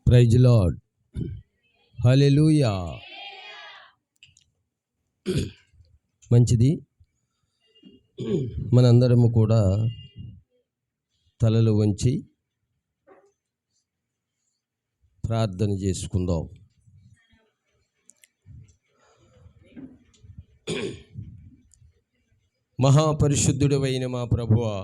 Praise lord. హల్లెలూయా. మంచిది. మనందరము కూడా తలలు వంచి ప్రార్థన చేసుకుందాం. మహాపరిశుద్ధుడైన మా ప్రభువా,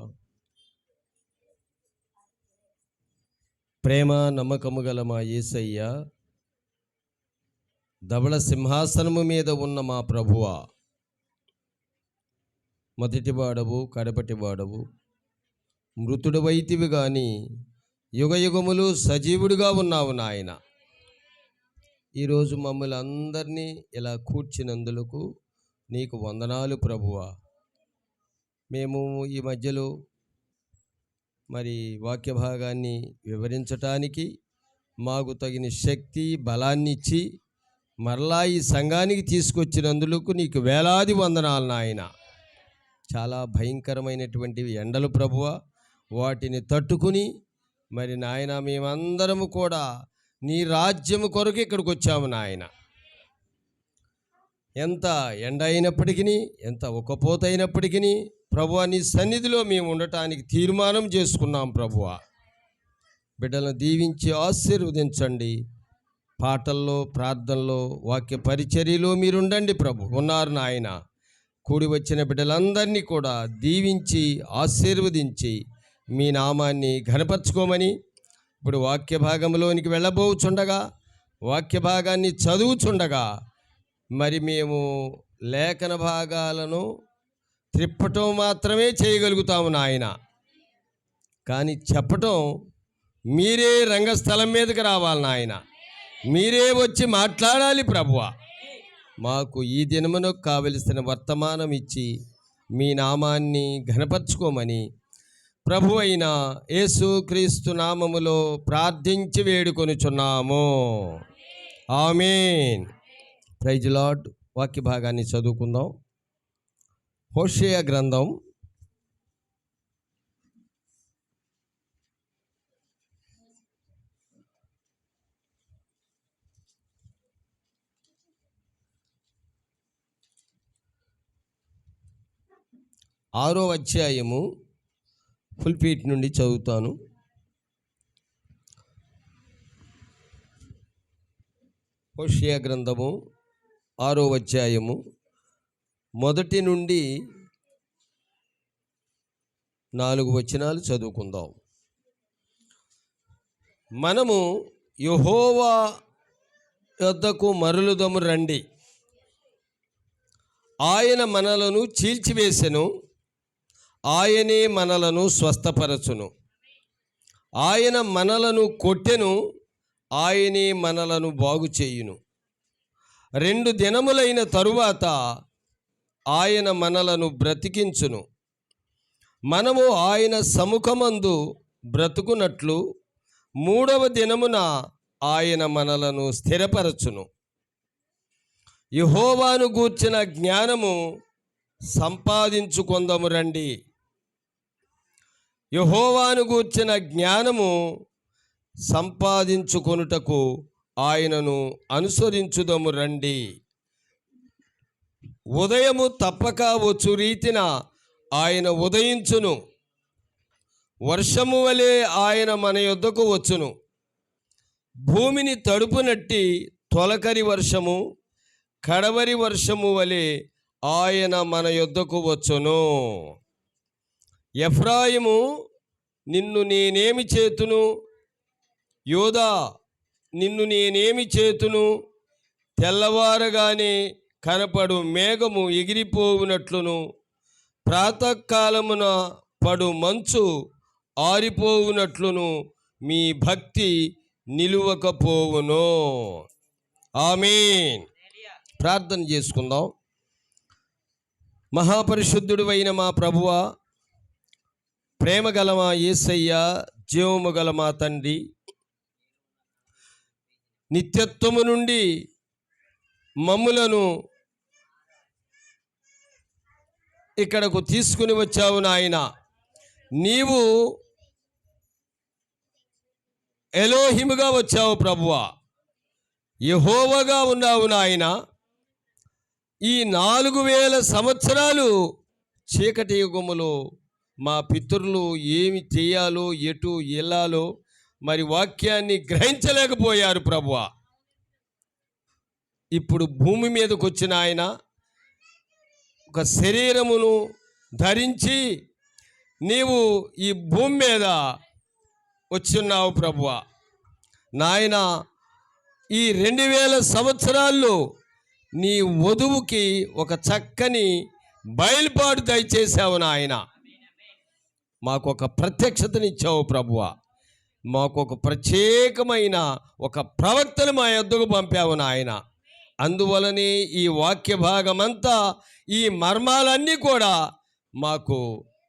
ప్రేమ నమ్మకము గల మా యేసయ్య, ధవళ సింహాసనము మీద ఉన్న మా ప్రభువా, మొదటివాడవు కడపటివాడవు, మృతుడవైతివి గాని యుగయుగములు సజీవుడిగా ఉన్నావు నాయన. ఈరోజు మమ్మల్ని అందరినీ ఇలా కూర్చున్నందులకు నీకు వందనాలు ప్రభువా. మేము ఈ మధ్యలో మరి వాక్య భాగాన్ని వివరించటానికి మాకు తగిన శక్తి బలాన్ని ఇచ్చి మరలా ఈ సంఘానికి తీసుకొచ్చినందుకు నీకు వేలాది వందనాలు నాయన. చాలా భయంకరమైనటువంటి ఎండలు ప్రభువా, వాటిని తట్టుకుని మరి నాయన మేమందరము కూడా నీ రాజ్యము కొరకు ఇక్కడికి వచ్చాము నాయన. ఎంత ఎండ అయినప్పటికీ, ఎంత ఉక్కపోత అయినప్పటికీ ప్రభువా, నీ సన్నిధిలో మేము ఉండటానికి తీర్మానం చేసుకున్నాం ప్రభువా. బిడ్డలను దీవించి ఆశీర్వదించండి. పాటల్లో, ప్రార్థనలో, వాక్య పరిచర్యలో మీరుండండి ప్రభు. ఉన్నారు నాయన. కూడి వచ్చిన బిడ్డలందరినీ కూడా దీవించి ఆశీర్వదించి మీ నామాన్ని ఘనపరచుకోమని ఇప్పుడు వాక్య భాగంలోనికి వెళ్ళబోచుండగా, వాక్య భాగాన్ని చదువుచుండగా మరి మేము లేఖన భాగాలను త్రిప్పటం మాత్రమే చేయగలుగుతాము నాయన. కానీ చెప్పటం మీరే రంగస్థలం మీదకి రావాలి నాయన. మీరే వచ్చి మాట్లాడాలి ప్రభువా. మాకు ఈ దినమునకు కావలసిన వర్తమానం ఇచ్చి మీ నామాన్ని ఘనపరచుకోమని ప్రభు అయిన యేసుక్రీస్తు నామములో ప్రార్థించి వేడుకొనుచున్నాము. ఆమేన్. Praise lord. వాక్య భాగాన్ని చదువుకుందాం. హోషేయ గ్రంథం 6వ అధ్యాయము ఫుల్పీట్ నుండి చదువుతాను. హోషేయ గ్రంథము 6వ అధ్యాయము 1 నుండి 4 వచనాలు చదువుకుందాం. మనము యెహోవా యొద్దకు మరలుదము రండి. ఆయన మనలను చీల్చివేసెను, ఆయనే మనలను స్వస్థపరచును. ఆయన మనలను కొట్టెను, ఆయనే మనలను బాగు చేయును. 2 దినములైన తరువాత ఆయన మనలను బ్రతికించును. మనము ఆయన సముఖమందు బ్రతుకున్నట్లు 3వ దినమున ఆయన మనలను స్థిరపరచును. యెహోవాను గూర్చిన జ్ఞానము సంపాదించుకొందము రండి. యెహోవాను గూర్చిన జ్ఞానము సంపాదించుకొనుటకు ఆయనను అనుసరించుదము రండి. ఉదయము తప్పక వచ్చు రీతిన ఆయన ఉదయించును. వర్షము వలె ఆయన మన యొద్దకు వచ్చును. భూమిని తడుపునట్టి తొలకరి వర్షము, కడవరి వర్షము వలె ఆయన మన యొద్దకు వచ్చును. ఎఫ్రాయిము, నిన్ను నేనేమి చేతును? యోదా, నిన్ను నేనేమి చేతును? తెల్లవారగానే కనపడు మేఘము ఎగిరిపోవునట్లును, ప్రాతకాలమున పడు మంచు ఆరిపోవునట్లును మీ భక్తి నిలువకపోవును. ఆమేన్. ప్రార్థన చేసుకుందాం. మహాపరిశుద్ధుడు అయిన మా ప్రభువా, ప్రేమ గల మా యేసయ్య, జీవము గల మా తండ్రి, నిత్యత్వము నుండి మమ్ములను ఇక్కడకు తీసుకుని వచ్చావు నాయన. నీవు ఎలోహిముగా వచ్చావు ప్రభువా, యెహోవాగా ఉన్నావు నాయన. ఈ 4000 సంవత్సరాలు చీకటి యుగములో మా పితరులు ఏమి చేయాలో, ఎటు వెళ్ళాలో మరి వాక్యాన్ని గ్రహించలేకపోయారు ప్రభువా. ఇప్పుడు భూమి మీదకి వచ్చిన ఆయన ఒక శరీరమును ధరించి నీవు ఈ భూమి మీద వచ్చున్నావు ప్రభువా. నాయన, ఈ 2000 సంవత్సరాల్లో నీ వధువుకి ఒక చక్కని బయలుపాటు దయచేసావు నాయన. మాకు ఒక ప్రత్యక్షతనిచ్చావు ప్రభువా. మాకు ఒక ప్రత్యేకమైన ఒక ప్రవక్తను మా యొద్దకు పంపావు నాయన. అందువలనే ఈ వాక్య భాగమంతా, ఈ మర్మాలన్నీ కూడా మాకు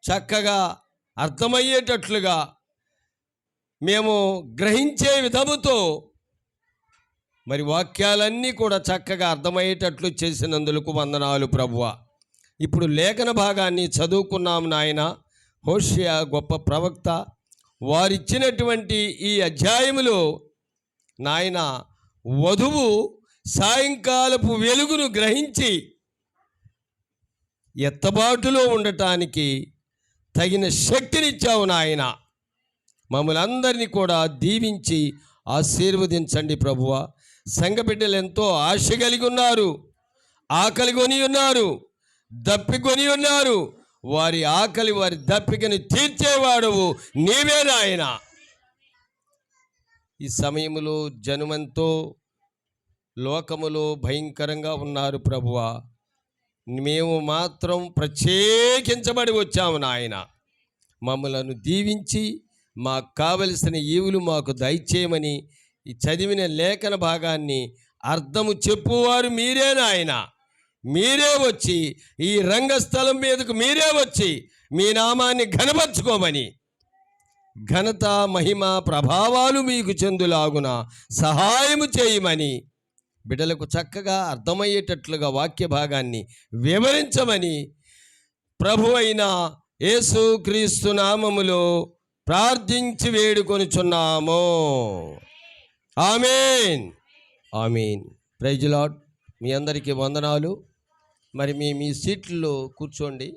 చక్కగా అర్థమయ్యేటట్లుగా మేము గ్రహించే విధముతో మరి వాక్యాలన్నీ కూడా చక్కగా అర్థమయ్యేటట్లు చేసినందుకు వందనాలు ప్రభువా. ఇప్పుడు లేఖన భాగాన్ని చదువుకున్నాం నాయన. హోషేయ గొప్ప ప్రవక్త, వారిచ్చినటువంటి ఈ అధ్యాయములో నాయన వధువు సాయంకాలపు వెలుగును గ్రహించి ఎత్తబాటులో ఉండటానికి తగిన శక్తినిచ్చావు నాయన. మమ్మల్ని అందరినీ కూడా దీవించి ఆశీర్వదించండి ప్రభువా. సంఘ బిడ్డలు ఎంతో ఆశ కలిగి ఉన్నారు, ఆకలి కొని ఉన్నారు, దప్పికొని ఉన్నారు. వారి ఆకలి, వారి దప్పికని తీర్చేవాడువు నీవే నాయన. ఈ సమయంలో జనమంతో లోకములో భయంకరంగా ఉన్నారు ప్రభువా. మేము మాత్రం ప్రత్యేకించబడి వచ్చాము నాయన. మమ్మలను దీవించి మాకు కావలసిన ఈవులు మాకు దయచేయమని ఈ చదివిన లేఖన భాగాన్ని అర్థము చెప్పువారు మీరే నాయన. మీరే వచ్చి ఈ రంగస్థలం మీదకు మీరే వచ్చి మీ నామాన్ని ఘనపరచుకోమని, ఘనత మహిమ ప్రభావాలు మీకు చెందులాగున సహాయము చేయమని, బిడ్డలకు చక్కగా అర్థమయ్యేటట్లుగా వాక్య భాగాన్ని వివరించమని ప్రభువైన యేసుక్రీస్తు నామములో ప్రార్థించి వేడుకొనుచున్నాము. ఆమేన్, ఆమేన్. Praise lord. మీ అందరికీ వందనాలు. మరి మీ సీట్లలో కూర్చోండి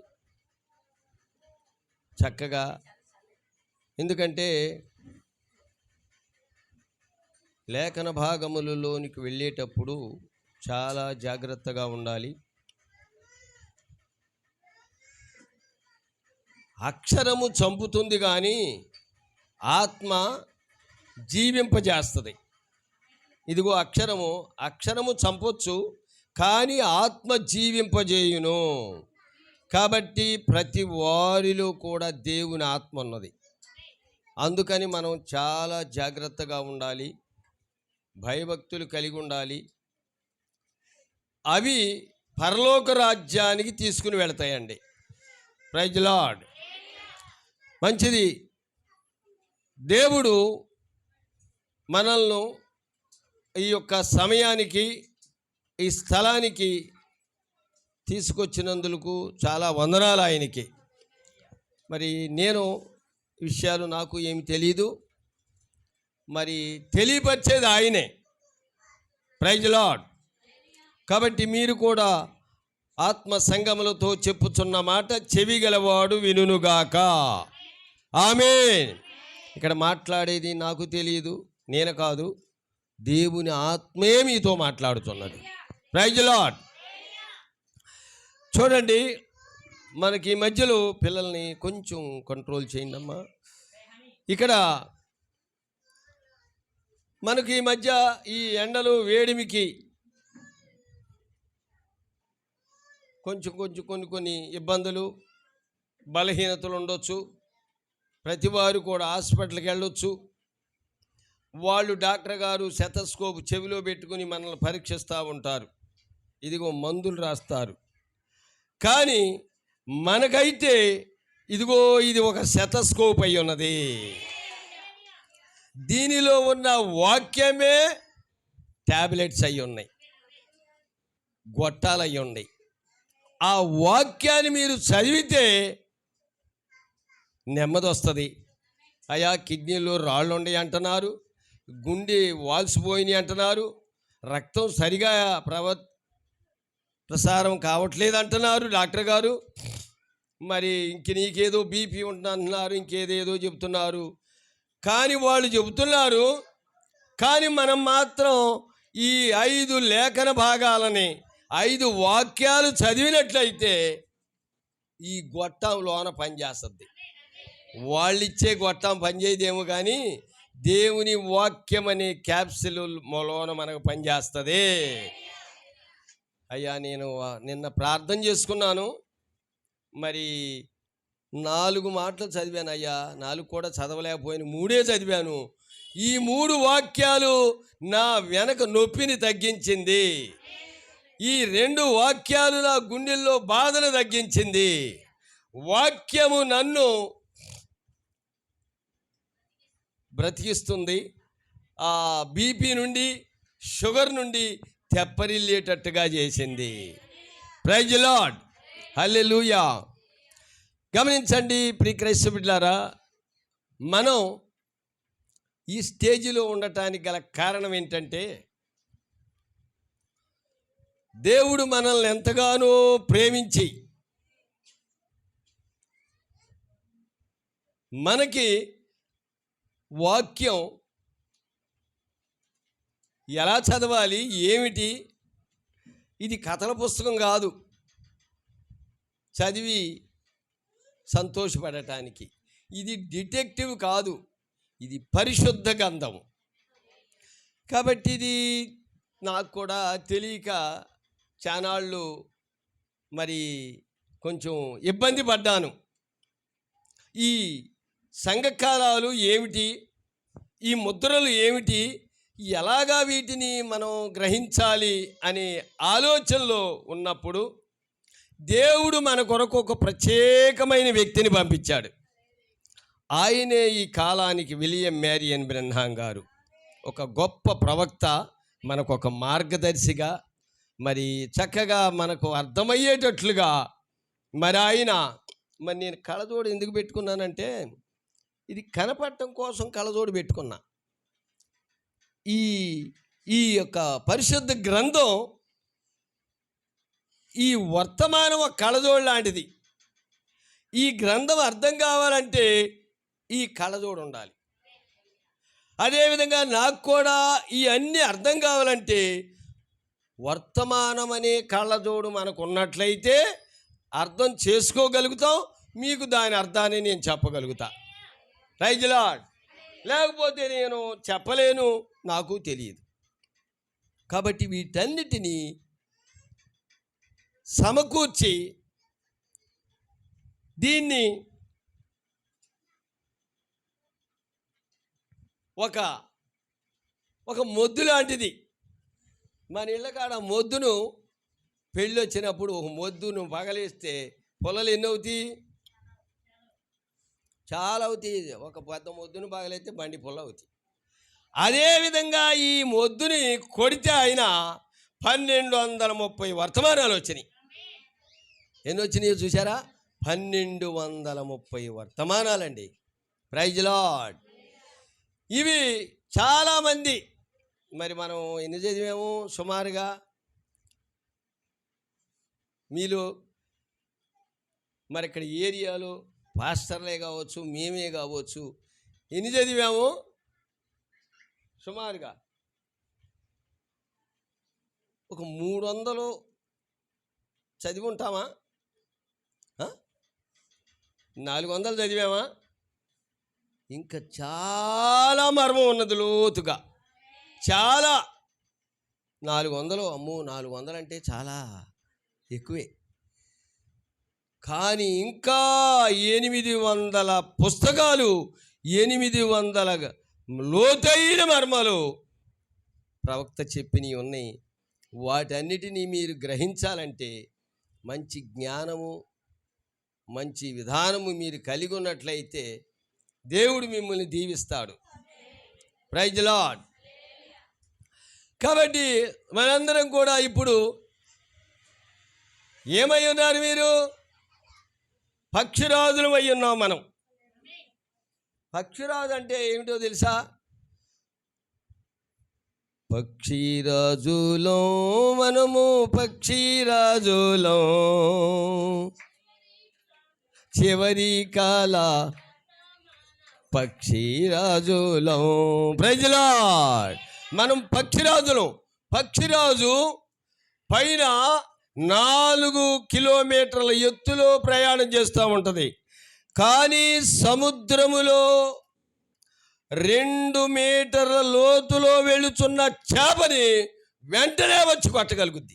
చక్కగా. ఎందుకంటే లేఖన భాగములలోనికి వెళ్ళేటప్పుడు చాలా జాగ్రత్తగా ఉండాలి. అక్షరము చంపుతుంది కానీ ఆత్మ జీవింపజేస్తుంది. ఇదిగో అక్షరము చంపొచ్చు కానీ ఆత్మ జీవింపజేయును. కాబట్టి ప్రతి వారిలో కూడా దేవుని ఆత్మ ఉన్నది. అందుకని మనం చాలా జాగ్రత్తగా ఉండాలి, భయభక్తులు కలిగి ఉండాలి. అవి పరలోక రాజ్యానికి తీసుకుని వెళతాయండి. Praise lord. మంచిది. దేవుడు మనల్ని ఈ యొక్క సమయానికి, ఈ స్థలానికి తీసుకొచ్చినందుకు చాలా వందనాలు ఆయనకి. మరి నేను విషయాలు నాకు ఏమి తెలియదు, మరి తెలియపరిచేది ఆయనే. Praise lord. కాబట్టి మీరు కూడా ఆత్మ సంగములతో చెప్పుచున్న మాట చెవి గలవాడు వినుగాక. ఆమేన్. ఇక్కడ మాట్లాడేది నాకు తెలియదు, నేను కాదు, దేవుని ఆత్మే మీతో మాట్లాడుతున్నది. Praise lord. చూడండి, మనకి ఈ మధ్యలో పిల్లల్ని కొంచెం కంట్రోల్ చేయండి అమ్మా. ఇక్కడ మనకి ఈ మధ్య ఈ ఎండలు వేడిమికి కొంచెం కొన్ని ఇబ్బందులు, బలహీనతలు ఉండొచ్చు. ప్రతివారు కూడా హాస్పిటల్కి వెళ్ళొచ్చు. వాళ్ళు డాక్టర్ గారు స్టెతస్కోప్ చెవిలో పెట్టుకుని మనల్ని పరీక్షిస్తూ ఉంటారు, ఇదిగో మందులు రాస్తారు. కానీ మనకైతే ఇదిగో ఇది ఒక స్టెతస్కోప్ అయి ఉన్నది. దీనిలో ఉన్న వాక్యమే ట్యాబ్లెట్స్ అయి ఉన్నాయి, గొట్టాలు అయి ఉన్నాయి. ఆ వాక్యాన్ని మీరు చదివితే నెమ్మది వస్తుంది. అయా కిడ్నీలో రాళ్ళు ఉన్నాయి అంటున్నారు, గుండె వాల్సిపోయినాయి అంటున్నారు, రక్తం సరిగా ప్రసారం కావట్లేదు అంటున్నారు డాక్టర్ గారు. మరి ఇంక నీకేదో బీపీ ఉంటున్నారు, ఇంకేదేదో చెబుతున్నారు. కానీ వాళ్ళు చెబుతున్నారు, కానీ మనం మాత్రం ఈ 5 లేఖన భాగాలని 5 వాక్యాలు చదివినట్లయితే ఈ గొట్టం లోన పనిచేస్తుంది. వాళ్ళిచ్చే గొట్టం పనిచేయదేమో కానీ దేవుని వాక్యం అనే క్యాప్సిల్ లోన మనకు పనిచేస్తుంది. అయ్యా, నేను నిన్న ప్రార్థన చేసుకున్నాను. మరి 4 మాటలు చదివాను అయ్యా. 4 కూడా చదవలేకపోయాను, 3 చదివాను. ఈ 3 వాక్యాలు నా వెనక నొప్పిని తగ్గించింది. ఈ 2 వాక్యాలు నా గుండెల్లో బాధను తగ్గించింది. వాక్యము నన్ను బ్రతికిస్తుంది. ఆ బీపీ నుండి, షుగర్ నుండి తెప్పరిల్లేటట్టుగా చేసింది. ప్రైజ్ ది లార్డ్, హల్లెలూయా. గమనించండి ప్రియ క్రైస్తవ బిడ్డలారా, మనం ఈ స్టేజిలో ఉండటానికి గల కారణం ఏంటంటే, దేవుడు మనల్ని ఎంతగానో ప్రేమించి మనకి వాక్యం ఎలా చదవాలి, ఏమిటి, ఇది కథల పుస్తకం కాదు చదివి సంతోషపడటానికి. ఇది డిటెక్టివ్ కాదు, ఇది పరిశుద్ధ గ్రంథం. కాబట్టి ఇది నాకు కూడా తెలియక చానాళ్ళు మరి కొంచెం ఇబ్బంది పడ్డాను. ఈ సంఘకాలాలు ఏమిటి, ఈ ముద్రలు ఏమిటి, ఎలాగా వీటిని మనం గ్రహించాలి అనే ఆలోచనలో ఉన్నప్పుడు దేవుడు మన కొరకు ఒక ప్రత్యేకమైన వ్యక్తిని పంపించాడు. ఆయనే ఈ కాలానికి విలియం మ్యారియన్ బ్రెన్హాం గారు. ఒక గొప్ప ప్రవక్త, మనకు ఒక మార్గదర్శిగా, మరి చక్కగా మనకు అర్థమయ్యేటట్లుగా మరి ఆయన. మరి నేను కళ్ళజోడు ఎందుకు పెట్టుకున్నానంటే, ఇది కనపడటం కోసం కళ్ళజోడు పెట్టుకున్నా. ఈ యొక్క పరిశుద్ధ గ్రంథం ఈ వర్తమానం ఒక కళ్ళజోడు లాంటిది. ఈ గ్రంథం అర్థం కావాలంటే ఈ కళ్ళజోడు ఉండాలి. అదేవిధంగా నాకు కూడా ఈ అన్నీ అర్థం కావాలంటే వర్తమానం అనే కళ్ళజోడు మనకు ఉన్నట్లయితే అర్థం చేసుకోగలుగుతాం. మీకు దాని అర్థాన్ని నేను చెప్పగలుగుతా. Praise the lord. లేకపోతే నేను చెప్పలేను, నాకు తెలియదు. కాబట్టి వీటన్నిటినీ సమకూర్చి దీన్ని ఒక మొద్దు లాంటిది. మన ఇళ్ళ కాడ మొద్దును పెళ్ళి వచ్చినప్పుడు ఒక మొద్దును పగలేస్తే పొలలు ఎన్ని అవుతాయి? చాలా అవుతాయి. ఒక పెద్ద మొద్దును పగలేస్తే బండి పొల అవుతాయి. అదేవిధంగా ఈ మొద్దుని కొడితే ఆయన 1230 వర్తమానాలు వచ్చినాయి. ఎన్ని వచ్చినాయో చూసారా? 1230 వర్తమానాలండి. Praise the lord. ఇవి చాలామంది, మరి మనం ఎన్ని చదివాము సుమారుగా? మీలో మరి ఇక్కడ ఏరియాలో పాస్టర్లే కావచ్చు, మేమే కావచ్చు, ఎన్ని చదివాము సుమారుగా? ఒక 300 చదివి ఉంటామా? 400 చదివామా? ఇంకా చాలా మర్మం ఉన్నది లోతుగా, చాలా. 400, అమ్మో 400 అంటే చాలా ఎక్కువే. కానీ ఇంకా 800 పుస్తకాలు, 800 లోతైన మర్మాలు ప్రవక్త చెప్పినవి ఉన్నాయి. వాటన్నిటినీ మీరు గ్రహించాలంటే మంచి జ్ఞానము, మంచి విధానము మీరు కలిగి ఉన్నట్లయితే దేవుడు మిమ్మల్ని దీవిస్తాడు. Praise the lord. కాబట్టి మనందరం కూడా ఇప్పుడు ఏమై ఉన్నారు? మీరు పక్షిరాజులు అయి ఉన్నాం. మనం పక్షిరాజు అంటే ఏమిటో తెలుసా? పక్షిరాజులో మనము పక్షిరాజులో చివరి కాల పక్షిరాజులం. Praise lord. మనం పక్షిరాజులం. పక్షిరాజు పైన 4 కిలోమీటర్ల ఎత్తులో ప్రయాణం చేస్తూ ఉంటుంది. కానీ సముద్రములో 2 మీటర్ల లోతులో వెళుచున్న చేపని వెంటనే వచ్చి కొట్టగలుగుద్ది.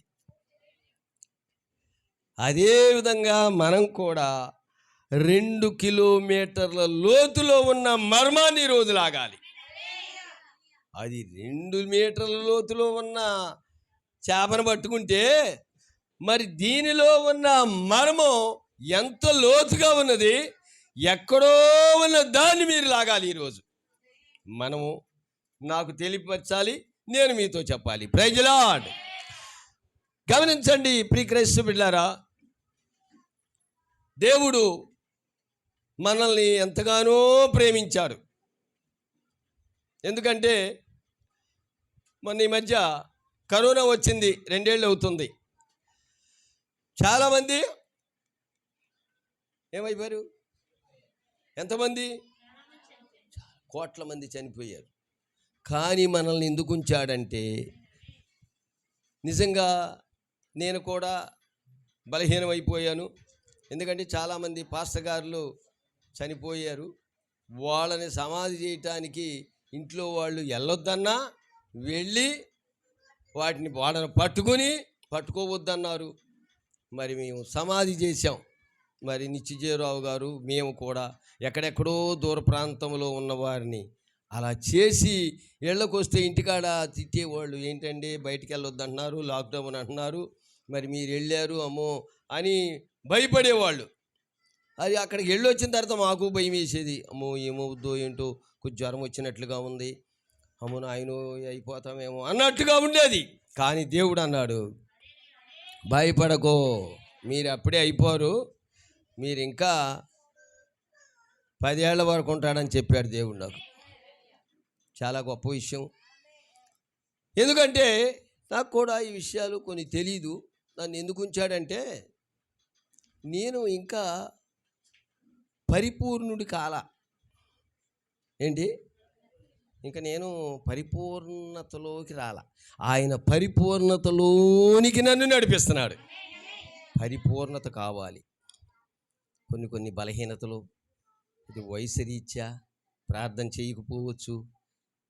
అదేవిధంగా మనం కూడా 2 కిలోమీటర్ల లోతులో ఉన్న మర్మాన్ని రోజు లాగాలి. అది 2 మీటర్ల లోతులో ఉన్న చేపను పట్టుకుంటే మరి దీనిలో ఉన్న మర్మం ఎంత లోతుగా ఉన్నది, ఎక్కడో ఉన్న దాన్ని మీరు లాగాలి. ఈరోజు మనము నాకు తెలియపరచాలి, నేను మీతో చెప్పాలి. Praise lord. గమనించండి ప్రియ క్రైస్తవ బిడ్డలారా, దేవుడు మనల్ని ఎంతగానో ప్రేమించాడు. ఎందుకంటే మొన్న ఈ మధ్య కరోనా వచ్చింది, 2 ఏళ్ళు అవుతుంది. చాలామంది ఏమైపోయారు? ఎంతమంది? కోట్ల మంది చనిపోయారు. కానీ మనల్ని ఎందుకు ఉంచాడంటే, నిజంగా నేను కూడా బలహీనమైపోయాను. ఎందుకంటే చాలామంది పాస్టర్ గారులు చనిపోయారు. వాళ్ళని సమాధి చేయటానికి ఇంట్లో వాళ్ళు వెళ్ళొద్దన్నా వెళ్ళి వాళ్ళని పట్టుకోవద్దన్నారు. మరి మేము సమాధి చేశాం. మరి నిత్యజీవరావు గారు మేము కూడా ఎక్కడెక్కడో దూర ప్రాంతంలో ఉన్నవారిని అలా చేసి ఇళ్ళకు వస్తే ఇంటికాడ తిట్టేవాళ్ళు. ఏంటంటే బయటికి వెళ్ళొద్దంటున్నారు, లాక్డౌన్ అంటున్నారు, మరి మీరు వెళ్ళారు అమ్మో అని భయపడేవాళ్ళు. అది అక్కడికి వెళ్ళి వచ్చిన తర్వాత మాకు భయం వేసేది. అమ్మో ఏమవుద్దో ఏంటో, కొంచెం జ్వరం వచ్చినట్లుగా ఉంది, అమ్మో నాయనో అయిపోతామేమో అన్నట్టుగా ఉండేది. కానీ దేవుడు అన్నాడు, భయపడకో, మీరు అప్పుడే అయిపోరు, మీరు ఇంకా 10 ఏళ్ల వరకు ఉంటాడని చెప్పాడు దేవుడు నాకు. చాలా గొప్ప విషయం. ఎందుకంటే నాకు కూడా ఈ విషయాలు కొన్ని తెలీదు. నన్ను ఎందుకు ఉంచాడంటే, నేను ఇంకా పరిపూర్ణుడి కాల ఏంటి, ఇంకా నేను పరిపూర్ణతలోకి రాల. ఆయన పరిపూర్ణతలోనికి నన్ను నడిపిస్తున్నాడు. పరిపూర్ణత కావాలి. కొన్ని బలహీనతలు, ఇది వయసు రీత్యా ప్రార్థన చేయకపోవచ్చు,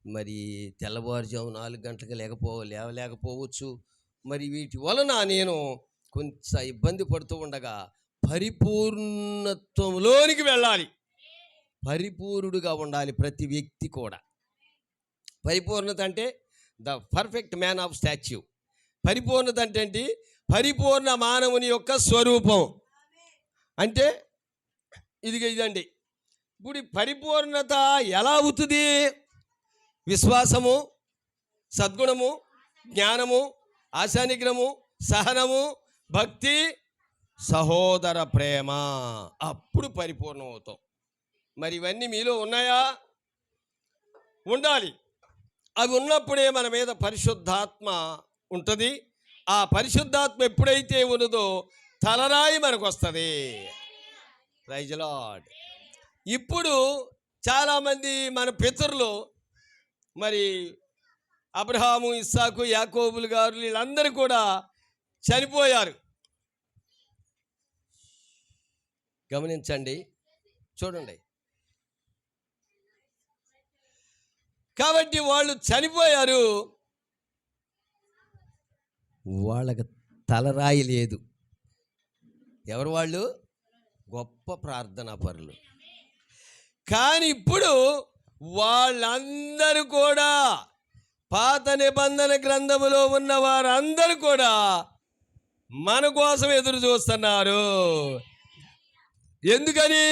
మరి తెల్లవారుజాము 4 గంటలకు లేవలేకపోవచ్చు. మరి వీటి వలన నేను కొంచెం ఇబ్బంది పడుతూ ఉండగా పరిపూర్ణత్వంలోనికి వెళ్ళాలి. పరిపూర్ణుడుగా ఉండాలి ప్రతి వ్యక్తి కూడా. పరిపూర్ణత అంటే the perfect man of statue. పరిపూర్ణత అంటే ఏంటి? పరిపూర్ణ మానవుని యొక్క స్వరూపం. అంటే ఇదండి. ఇప్పుడు పరిపూర్ణత ఎలా అవుతుంది? విశ్వాసము, సద్గుణము, జ్ఞానము, ఆశానిగ్రహము, సహనము, భక్తి, సహోదర ప్రేమ, అప్పుడు పరిపూర్ణం అవుతాం. మరి ఇవన్నీ మీలో ఉన్నాయా? ఉండాలి. అవి ఉన్నప్పుడే మన మీద పరిశుద్ధాత్మ ఉంటుంది. ఆ పరిశుద్ధాత్మ ఎప్పుడైతే ఉన్నదో తలరాయి మనకు వస్తుంది. Praise lord. ఇప్పుడు చాలామంది మన పితరులు, మరి అబ్రహాము, ఇస్సాకు, యాకోబులు గారు వీళ్ళందరూ కూడా చనిపోయారు. గమనించండి, చూడండి. కాబట్టి వాళ్ళు చనిపోయారు, వాళ్ళకి తలరాయి లేదు. ఎవరు వాళ్ళు? గొప్ప ప్రార్థనా పరులు. కానీ ఇప్పుడు వాళ్ళందరూ కూడా, పాత నిబంధన గ్రంథములో ఉన్న వారందరూ కూడా మన కోసం ఎదురు చూస్తున్నారు. ఎందుకని?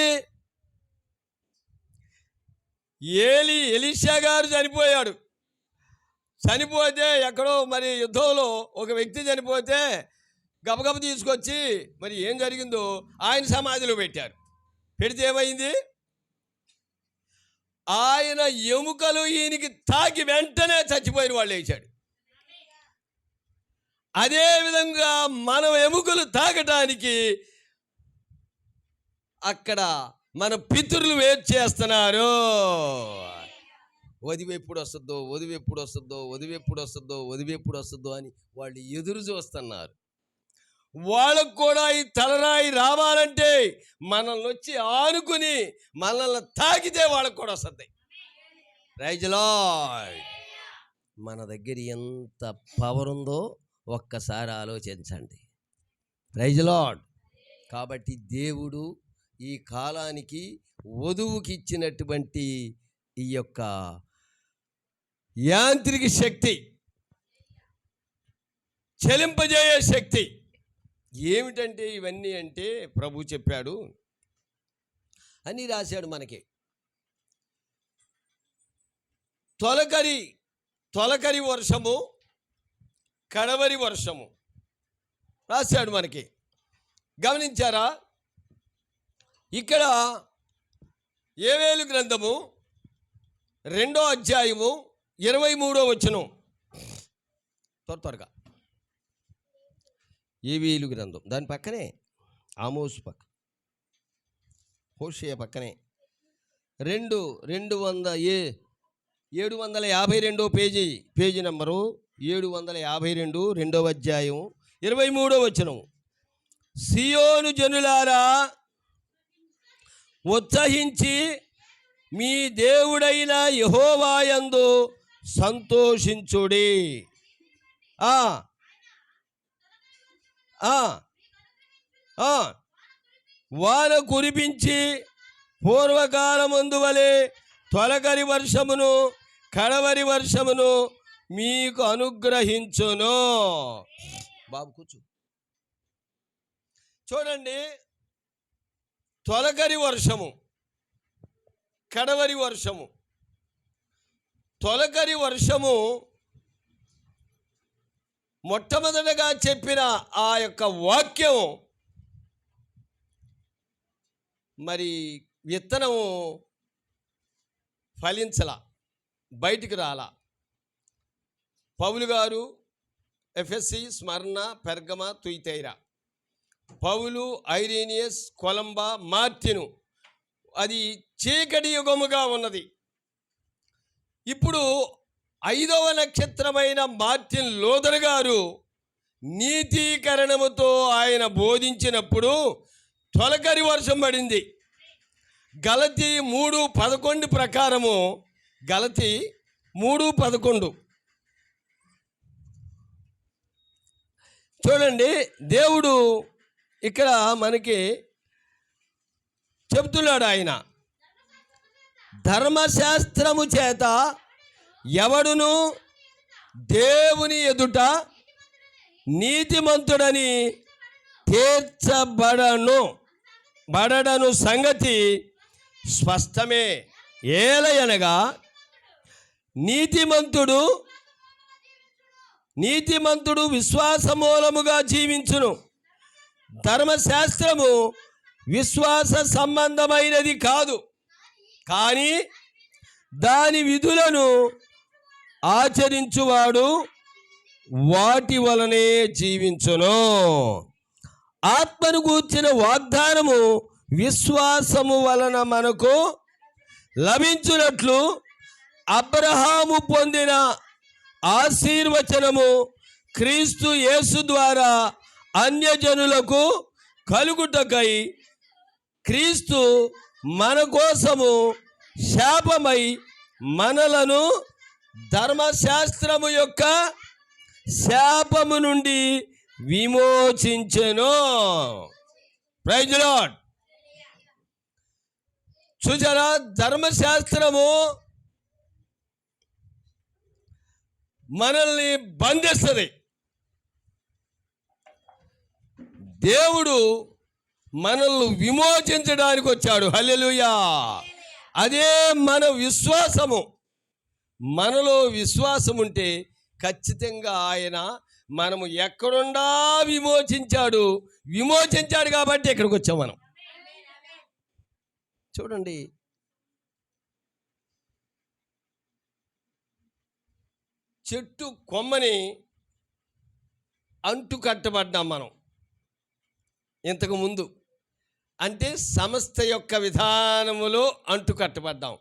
ఎలీషా గారు చనిపోయాడు. చనిపోతే ఎక్కడో మరి యుద్ధంలో ఒక వ్యక్తి చనిపోతే గబగబ తీసుకొచ్చి మరి ఏం జరిగిందో ఆయన సమాధిలో పెట్టారు. పెడితే ఏమైంది? ఆయన ఎముకలు ఈయనకి తాకి వెంటనే చచ్చిపోయిన వాళ్ళు వేశాడు. అదే విధంగా మనం ఎముకలు తాగటానికి అక్కడ మన పితరులు వెయిట్ చేస్తున్నారు. వదివి ఎప్పుడు వస్తుందో, వదివి ఎప్పుడు వస్తుందో, వదివి ఎప్పుడు వస్తుందో, వదివి ఎప్పుడు వస్తుందో అని వాళ్ళు ఎదురు చూస్తున్నారు. వాళ్ళకు కూడా ఈ తలరాయి రావాలంటే మనల్ని వచ్చి ఆనుకుని మనల్ని తాకితే వాళ్ళకు కూడా వస్తుంది. Praise lord. మన దగ్గర ఎంత పవర్ ఉందో ఒక్కసారి ఆలోచించండి. Praise lord. కాబట్టి దేవుడు ఈ కాలానికి వధువుకి ఇచ్చినటువంటి ఈ యొక్క యాంత్రిక శక్తి, చెలింపజేయే శక్తి ఏమిటంటే ఇవన్నీ అంటే ప్రభు చెప్పాడు అని రాశాడు మనకి. తొలకరి వర్షము, కడవరి వర్షము రాశాడు మనకి. గమనించారా? ఇక్కడ యోవేలు గ్రంథము 2వ అధ్యాయము 23వ వచనం. త్వరగా యోవేలు గ్రంథం దాని పక్కనే ఆమోసు పక్క, హోషేయ పక్కనే 752 పేజీ నెంబరు 752, 2వ అధ్యాయం 23వ వచనం. సియోను జనులారా ఉత్సహించి మీ దేవుడైన యెహోవాయందు సంతోషించుడి. వాన కురిపించి పూర్వకాలమందు వలె తొలకరి వర్షమును, కడవరి వర్షమును మీకు అనుగ్రహించును. బాబు కూర్చో. చూడండి, తొలకరి వర్షము, కడవరి వర్షము. తొలకరి వర్షము మొట్టమొదటగా చెప్పిన ఆ యొక్క వాక్యం మరి విత్తనము ఫలించలా, బయటికి రాలా. పౌలు గారు ఎఫెసీ, స్మరణ, పెర్గమ, తుయితైరా, పౌలు, ఐరేనియస్, కొలంబా, మార్టిను, అది చీకటి యుగముగా ఉన్నది. ఇప్పుడు 5వ నక్షత్రమైన మార్టిన్ లూథర్ గారు నీతీకరణముతో ఆయన బోధించినప్పుడు తొలకరి వర్షం పడింది. గలతీ 3:11 ప్రకారము, గలతీ 3:11 చూడండి. దేవుడు ఇక్కడ మనకి చెబుతున్నాడు, ఆయన ధర్మశాస్త్రము చేత ఎవడును దేవుని ఎదుట నీతిమంతుడని తీర్చబడను సంగతి స్పష్టమే. ఏలయనగా నీతిమంతుడు విశ్వాస మూలముగా జీవించును. ధర్మశాస్త్రము విశ్వాస సంబంధమైనది కాదు, కానీ దాని విధులను ఆచరించువాడు వాటి వలనే జీవించును. ఆత్మను గూర్చిన వాగ్దానము విశ్వాసము వలన మనకు లభించున్నట్లు అబ్రహాము పొందిన ఆశీర్వచనము క్రీస్తు యేసు ద్వారా అన్యజనులకు కలుగుటకై క్రీస్తు మన కోసము శాపమై మనలను ధర్మశాస్త్రము యొక్క శాపము నుండి విమోచించెను. Praise the lord. చూసారా, ధర్మశాస్త్రము మనల్ని బంధిస్తుంది. దేవుడు మనల్ని విమోచించడానికి వచ్చాడు. హల్లెలూయా. అదే మన విశ్వాసము. మనలో విశ్వాసం ఉంటే ఖచ్చితంగా ఆయన మనము ఎక్కడుండా విమోచించాడు కాబట్టి ఇక్కడికి వచ్చాం మనం. చూడండి, చెట్టు కొమ్మని అంటు కట్టబడ్డాం మనం ఇంతకు ముందు. అంటే సంస్థ యొక్క విధానములో అంటు కట్టబడ్డాం.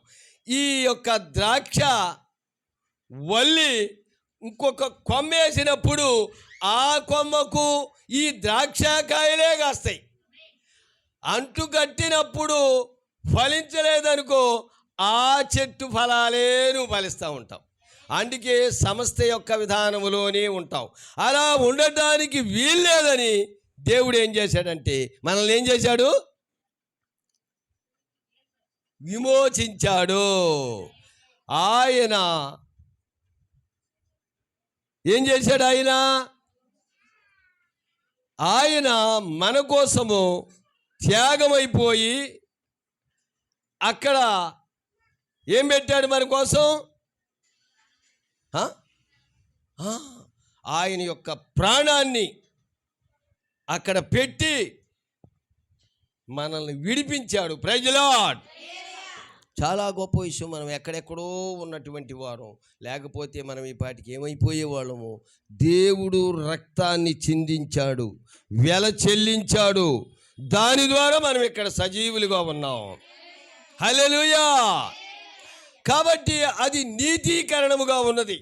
ఈ యొక్క ద్రాక్ష వల్లి ఇంకొక కొమ్మేసినప్పుడు ఆ కొమ్మకు ఈ ద్రాక్షకాయలే కాస్తాయి. అంటు కట్టినప్పుడు ఫలించలేదనుకో ఆ చెట్టు ఫలాలే నువ్వు ఫలిస్తూ ఉంటావు. అందుకే సంస్థ యొక్క విధానములోనే ఉంటావు. అలా ఉండటానికి వీల్లేదని దేవుడు ఏం చేశాడంటే మనల్ని ఏం చేశాడు? విమోచించాడు. ఆయన ఏం చేశాడు? ఆయన మన కోసము త్యాగమైపోయి అక్కడ ఏం పెట్టాడు మన కోసం? ఆయన యొక్క ప్రాణాన్ని అక్కడ పెట్టి మనల్ని విడిపించాడు. Praise Lord. చాలా గొప్ప విషయం. మనం ఎక్కడెక్కడో ఉన్నటువంటి వారం, లేకపోతే మనం ఈ పాటికి ఏమైపోయేవాళ్ళము. దేవుడు రక్తాన్ని చిందించాడు, వెల చెల్లించాడు. దాని ద్వారా మనం ఇక్కడ సజీవులుగా ఉన్నాం. హల్లెలూయా. కాబట్టి అది నీతీకరణముగా ఉన్నది.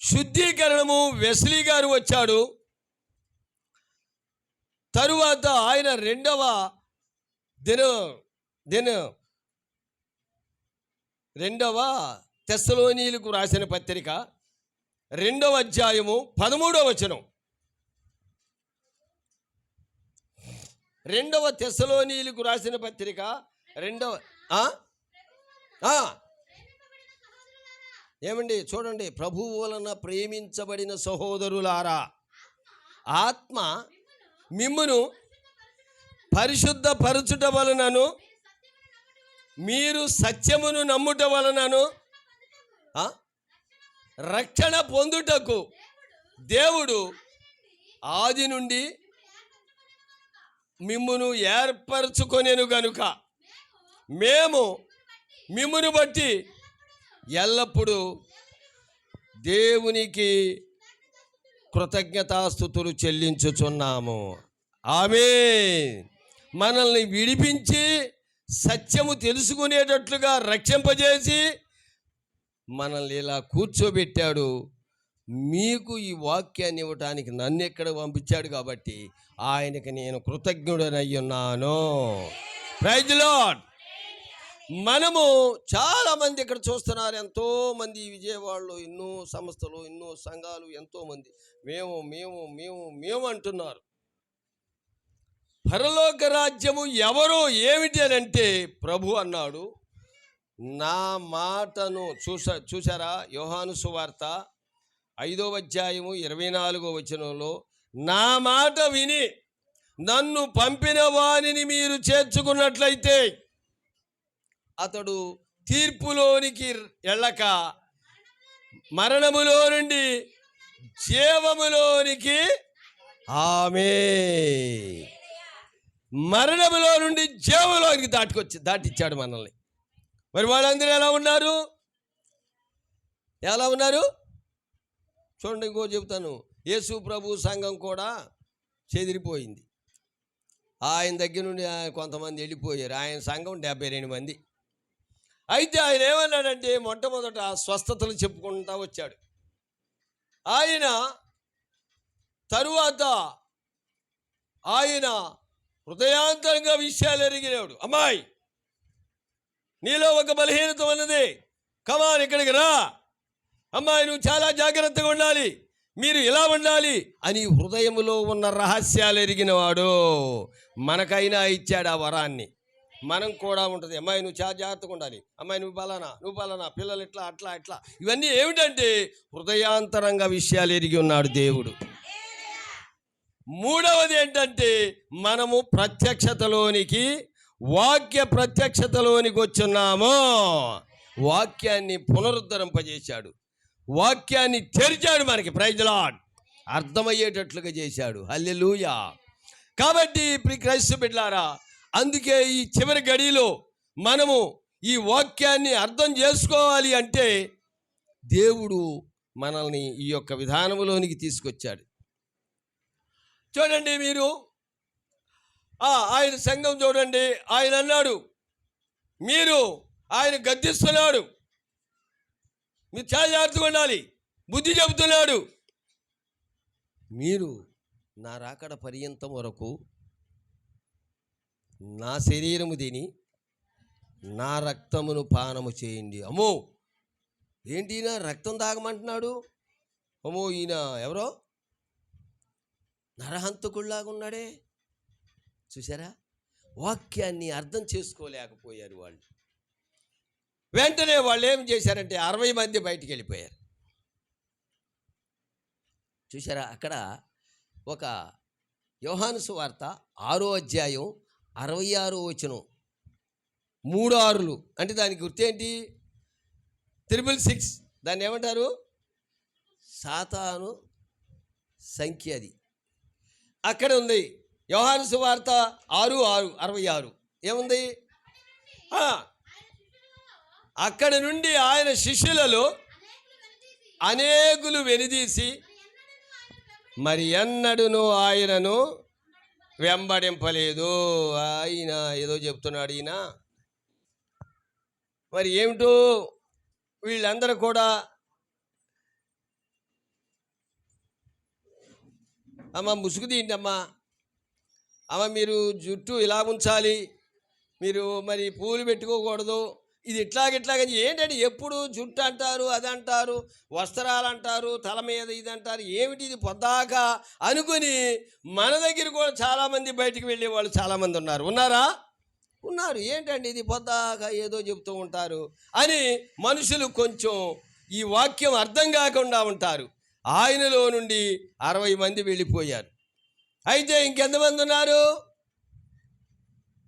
శుద్ధీకరణము వెస్లీ గారు వచ్చాడు. తరువాత ఆయన రెండవ తెస్సలోనీయులకు రాసిన పత్రిక 2వ అధ్యాయము 13వ వచనం. 2వ తెస్సలోనీయులకు రాసిన పత్రిక ఏమండి చూడండి, ప్రభువు వలన ప్రేమించబడిన సహోదరులారా, ఆత్మ మిమ్మును పరిశుద్ధపరచుట వలనను మీరు సత్యమును నమ్ముట వలనను రక్షణ పొందుటకు దేవుడు ఆది నుండి మిమ్మును ఏర్పరచుకొనెను గనుక మేము మిమ్మును బట్టి ఎల్లప్పుడూ దేవునికి కృతజ్ఞతాస్తుతులు చెల్లించుచున్నాము. ఆమేన్. మనల్ని విడిపించి సత్యము తెలుసుకునేటట్లుగా రక్షింపజేసి మనల్ని ఇలా కూర్చోబెట్టాడు. మీకు ఈ వాక్యాన్ని ఇవ్వటానికి నన్ను ఎక్కడ పంపించాడు కాబట్టి ఆయనకి నేను కృతజ్ఞుడనై ఉన్నాను. Praise lord. మనము చాలామంది ఇక్కడ చూస్తున్నారు, ఎంతోమంది విజయవాడలో ఎన్నో సంస్థలు, ఎన్నో సంఘాలు, ఎంతోమంది మేము మేము మేము మేము అంటున్నారు. పరలోక రాజ్యము ఎవరో ఏమిటి అని అంటే ప్రభు అన్నాడు, నా మాటను చూసారా? యోహాను సువార్త 5వ అధ్యాయము 24వ వచనంలో, నా మాట విని నన్ను పంపిన వానిని మీరు చేర్చుకున్నట్లయితే అతడు తీర్పులోనికి వెళ్ళక మరణములో నుండి జీవములోనికి, ఆమేన్, మరణములో నుండి జీవములోనికి దాటిచ్చాడు మనల్ని. మరి వాళ్ళందరూ ఎలా ఉన్నారు? చూడండి, ఇంకో చెబుతాను. యేసు ప్రభు సంఘం కూడా చెదిరిపోయింది. ఆయన దగ్గర నుండి కొంతమంది వెళ్ళిపోయారు. ఆయన సంఘం 72 మంది. అయితే ఆయన ఏమన్నాడంటే మొట్టమొదట స్వస్థతలు చెప్పుకుంటా వచ్చాడు. ఆయన తరువాత ఆయన హృదయాంతరంగా విషయాలు ఎరిగినాడు. అమ్మాయి, నీలో ఒక బలహీనత ఉన్నది, కమాన్ ఇక్కడికి రా, అమ్మాయి నువ్వు చాలా జాగ్రత్తగా ఉండాలి, మీరు ఇలా ఉండాలి అని హృదయములో ఉన్న రహస్యాలు ఎరిగినవాడు. మనకైనా ఇచ్చాడు ఆ వరాన్ని. మనం కూడా ఉంటుంది, అమ్మాయి నువ్వు చాలా జాగ్రత్తగా ఉండాలి, అమ్మాయి నువ్వు పలానా పిల్లలు ఇట్లా అట్లా. ఇవన్నీ ఏమిటంటే హృదయాంతరంగా విషయాలు ఎరిగి ఉన్నాడు దేవుడు. మూడవది ఏంటంటే మనము ప్రత్యక్షతలోనికి, వాక్య ప్రత్యక్షతలోనికి వచ్చున్నాము. వాక్యాన్ని పునరుద్ధరింపజేశాడు, వాక్యాన్ని తెరిచాడు, మనకి ప్రైజ్ లార్డ్ అర్థమయ్యేటట్లుగా చేశాడు. హల్లెలూయా. కాబట్టి ప్రియ క్రైస్తవ బిడ్డలారా, అందుకే ఈ చివరి గడిలో మనము ఈ వాక్యాన్ని అర్థం చేసుకోవాలి అంటే దేవుడు మనల్ని ఈ యొక్క విధానంలోనికి తీసుకొచ్చాడు. చూడండి మీరు ఆయన సంఘం చూడండి, ఆయన అన్నాడు, మీరు ఆయన గద్దిస్తున్నాడు, మీరు చాలా జాగ్రత్తగా ఉండాలి, బుద్ధి చెబుతున్నాడు. మీరు నా రాకడ పర్యంతం వరకు నా శరీరము తిని నా రక్తమును పానము చేయండి. అమ్మో, ఏంటి ఈయన రక్తం తాగమంటున్నాడు? అమ్మో, ఈయన ఎవరో నరహంతకుల్లాగా ఉన్నాడే. చూసారా, వాక్యాన్ని అర్థం చేసుకోలేకపోయారు వాళ్ళు. వెంటనే వాళ్ళు ఏం చేశారంటే 60 మంది బయటికి వెళ్ళిపోయారు. చూసారా, అక్కడ ఒక యోహాను సువార్త 6వ అధ్యాయం 66వ వచనం, 3 6 అంటే దానికి గుర్తేంటి? 666. దాన్ని ఏమంటారు? సాతాను సంఖ్య. అది అక్కడ ఉంది. యోహాను సువార్త 6:66 ఏముంది? అక్కడ నుండి ఆయన శిష్యులలో అనేకులు వెనుదీసి మరి ఎన్నడూను ఆయనను వెంబడింపలేదు. ఆయన ఏదో చెప్తున్నాడు ఈయన. మరి ఏమిటో వీళ్ళందరూ కూడా, అమ్మ ముసుగు తీయండమ్మా, అమ్మ మీరు జుట్టు ఇలా ఉంచాలి, మీరు మరి పూలు పెట్టుకోకూడదు, ఇది ఇట్లాగని ఏంటంటే ఎప్పుడు జుట్టు అంటారు, అది అంటారు, వస్త్రాలు అంటారు, తల మీద ఇది అంటారు, ఏమిటి ఇది పొద్దాక అనుకుని మన దగ్గర కూడా చాలామంది బయటికి వెళ్ళే వాళ్ళు చాలామంది ఉన్నారా? ఉన్నారు. ఏంటండి ఇది పొద్దాక ఏదో చెప్తూ ఉంటారు అని మనుషులు కొంచెం ఈ వాక్యం అర్థం కాకుండా ఉంటారు. ఆయనలో నుండి 60 మంది వెళ్ళిపోయారు. అయితే ఇంకెంతమంది ఉన్నారు?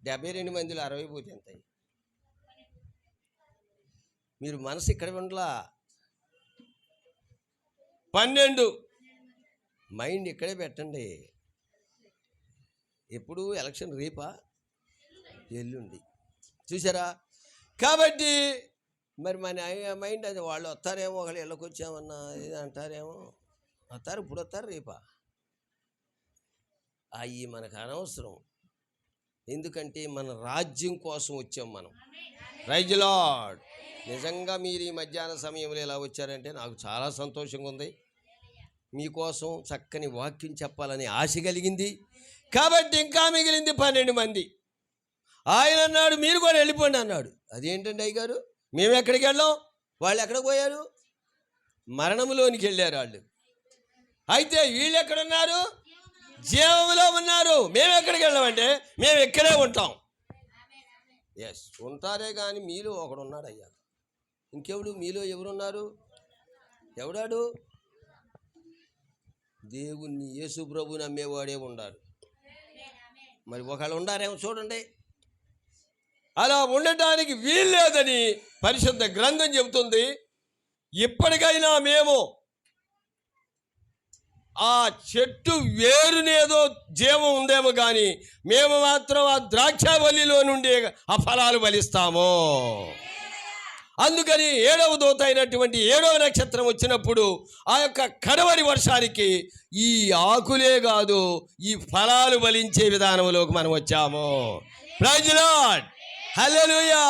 72 మందిలో 60 పోతే ఎంత? మీరు మనసు ఇక్కడ ఉండలా. 12 మైండ్ ఇక్కడే పెట్టండి. ఎప్పుడు ఎలక్షన్ రేపా ఎల్లుండి, చూసారా? కాబట్టి మరి మన మైండ్ అది, వాళ్ళు వస్తారేమో, ఒకళ్ళు ఇళ్ళకి వచ్చామన్నా ఇది అంటారేమో, వస్తారు, ఇప్పుడు వస్తారు, రేపా? అవి మనకు అనవసరం. ఎందుకంటే మన రాజ్యం కోసం వచ్చాం మనం. Praise the lord. నిజంగా మీరు ఈ మధ్యాహ్న సమయంలో ఇలా వచ్చారంటే నాకు చాలా సంతోషంగా ఉంది. మీకోసం చక్కని వాక్యం చెప్పాలని ఆశ కలిగింది. కాబట్టి ఇంకా మిగిలింది 12 మంది. ఆయన అన్నాడు, మీరు కూడా వెళ్ళిపోండి అన్నాడు. అదేంటండి అయ్యగారు, మేము ఎక్కడికి వెళ్ళాం? వాళ్ళు ఎక్కడికి పోయారు? మరణంలోనికి వెళ్ళారు వాళ్ళు. అయితే వీళ్ళు ఎక్కడున్నారు? జీవంలో ఉన్నారు. మేము ఎక్కడికి వెళ్ళామంటే మేము ఇక్కడే ఉంటాం. ఎస్, ఉంటారే కానీ మీలో ఒకడు ఉన్నాడు అయ్యా. ఇంకెవడు మీలో ఎవరున్నారు? ఎవడాడు? దేవుణ్ణి, యేసు ప్రభుని నమ్మేవాడే ఉండారు. మరి ఒకళ్ళు ఉండారేమో చూడండి. అలా ఉండటానికి వీల్లేదని పరిశుద్ధ గ్రంథం చెబుతుంది. ఇప్పటికైనా మేము ఆ చెట్టు వేరునేదో జీవం ఉందేమో కానీ మేము మాత్రం ఆ ద్రాక్షావల్లిలో నుండి ఆ ఫలాలు ఫలిస్తాము. అందుకని 7వ దూత అయినటువంటి 7వ నక్షత్రం వచ్చినప్పుడు ఆ యొక్క కడవరి వర్షానికి ఈ ఆకులే కాదు, ఈ ఫలాలు ఫలించే విధానంలోకి మనం వచ్చాము. ప్రైజ్ ది లార్డ్, హల్లెలూయా.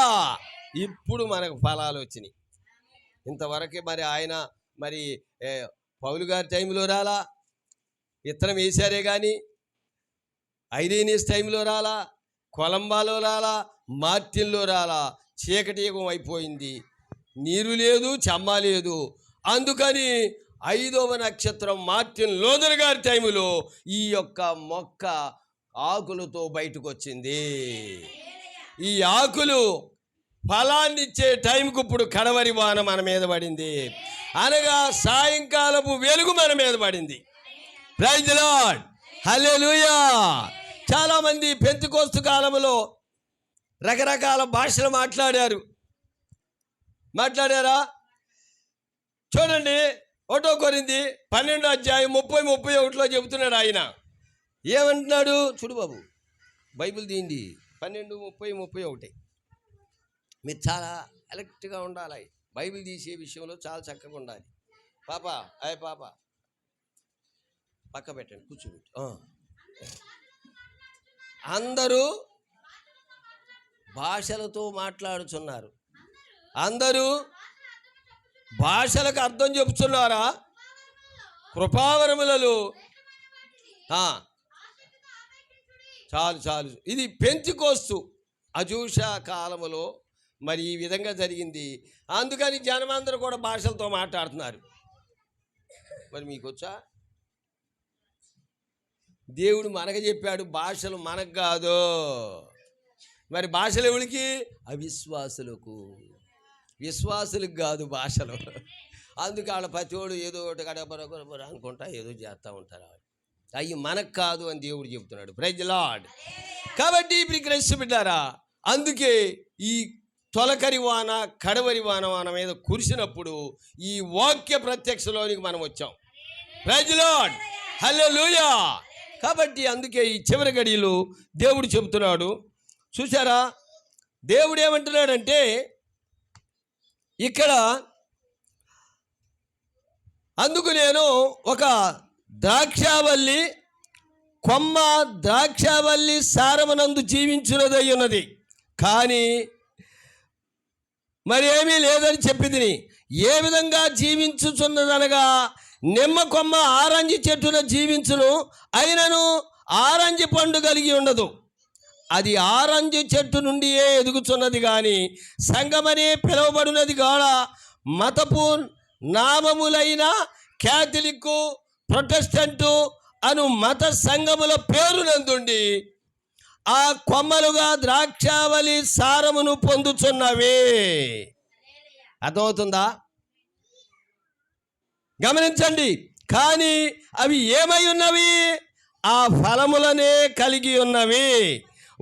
ఇప్పుడు మనకు ఫలాలు వచ్చినాయి. ఇంతవరకు మరి ఆయన మరి పౌలు గారి టైంలో రాలా, విత్తనం వేశారే కానీ ఐరేనియస్ టైంలో రాలా, కొలంబాలో రాలా, మార్టిన్లో రాలా. చీకటి యుగం అయిపోయింది, నీరు లేదు, చెమ్మ లేదు. అందుకని 5వ నక్షత్రం మార్టిన్ లూథర్ గారి టైంలో ఈ యొక్క మొక్క ఆకులతో బయటకు వచ్చింది. ఈ ఆకులు ఫలాన్ని ఇచ్చే టైంకు ఇప్పుడు కడవరి వాన మన మీద పడింది, అనగా సాయంకాలపు వెలుగు మన మీద పడింది. ప్రైజ్ ది లార్డ్, హల్లెలూయా. చాలామంది పెంతెకోస్తు కాలంలో రకరకాల భాషలు మాట్లాడారా? చూడండి, 1 కొరింథీ 12వ అధ్యాయం 30-31లో చెబుతున్నాడు ఆయన. ఏమంటున్నాడు చూడు బాబు, బైబిల్ తీయండి. 12:30-31. మీరు చాలా అలర్ట్గా ఉండాలి. బైబిల్ తీసే విషయంలో చాలా చక్కగా ఉండాలి. పాప అయ్య పాప పక్క పెట్టండి, కూర్చోబెట్టి. అందరూ భాషలతో మాట్లాడుచున్నారు. అందరూ భాషలకు అర్థం చెబుతున్నారా? కృపావరములలో చాలు చాలు. ఇది పెంతెకోస్తు అజూష కాలములో మరి ఈ విధంగా జరిగింది. అందుకని జనమందరూ కూడా భాషలతో మాట్లాడుతున్నారు. మరి మీకు వచ్చా? దేవుడు మనకు చెప్పాడు, భాషలు మనకు కాదు. మరి భాషలు ఎవరికి? అవిశ్వాసులకు. విశ్వాసులకు కాదు భాషలు. అందుకే వాళ్ళ ప్రతివాడు ఏదో ఒకటి గడబరబర అనుకుంటా ఏదో చేస్తూ ఉంటారు. అవి మనకు కాదు అని దేవుడు చెబుతున్నాడు. Praise lord. కాబట్టి ఇప్పుడు క్రైస్తవ బిడ్డారా, అందుకే ఈ తొలకరి వాన కడవరి వాన మన మీద కురిసినప్పుడు ఈ వాక్య ప్రత్యక్షలోనికి మనం వచ్చాం. ప్రైజ్ లార్డ్, హల్లెలూయా. కాబట్టి అందుకే ఈ చివరి గడియలు దేవుడు చెబుతున్నాడు. చూసారా, దేవుడు ఏమంటున్నాడంటే ఇక్కడ, అందుకు నేను ఒక ద్రాక్షావల్లి కొమ్మ ద్రాక్షావల్లి సారమునందు జీవించున్నదై ఉన్నది, కానీ మరి ఏమీ లేదని చెప్పింది. ఏ విధంగా జీవించుచున్నదనగా నిమ్మ కొమ్మ ఆరంజి చెట్టున జీవించును, అయినను ఆరంజి పండు కలిగి ఉండదు. అది ఆరంజి చెట్టు నుండియే ఎదుగుచున్నది, కానీ సంఘమనే పిలువబడినది కాడ మతపు నామములైన క్యాథలిక్, ప్రొటెస్టెంటు అను మత సంఘముల పేరునందుండి ఆ కొమ్మలుగా ద్రాక్షావళి సారమును పొందుచున్నవి. అర్థమవుతుందా? గమనించండి. కానీ అవి ఏమై ఉన్నవి? ఆ ఫలములనే కలిగి ఉన్నవి.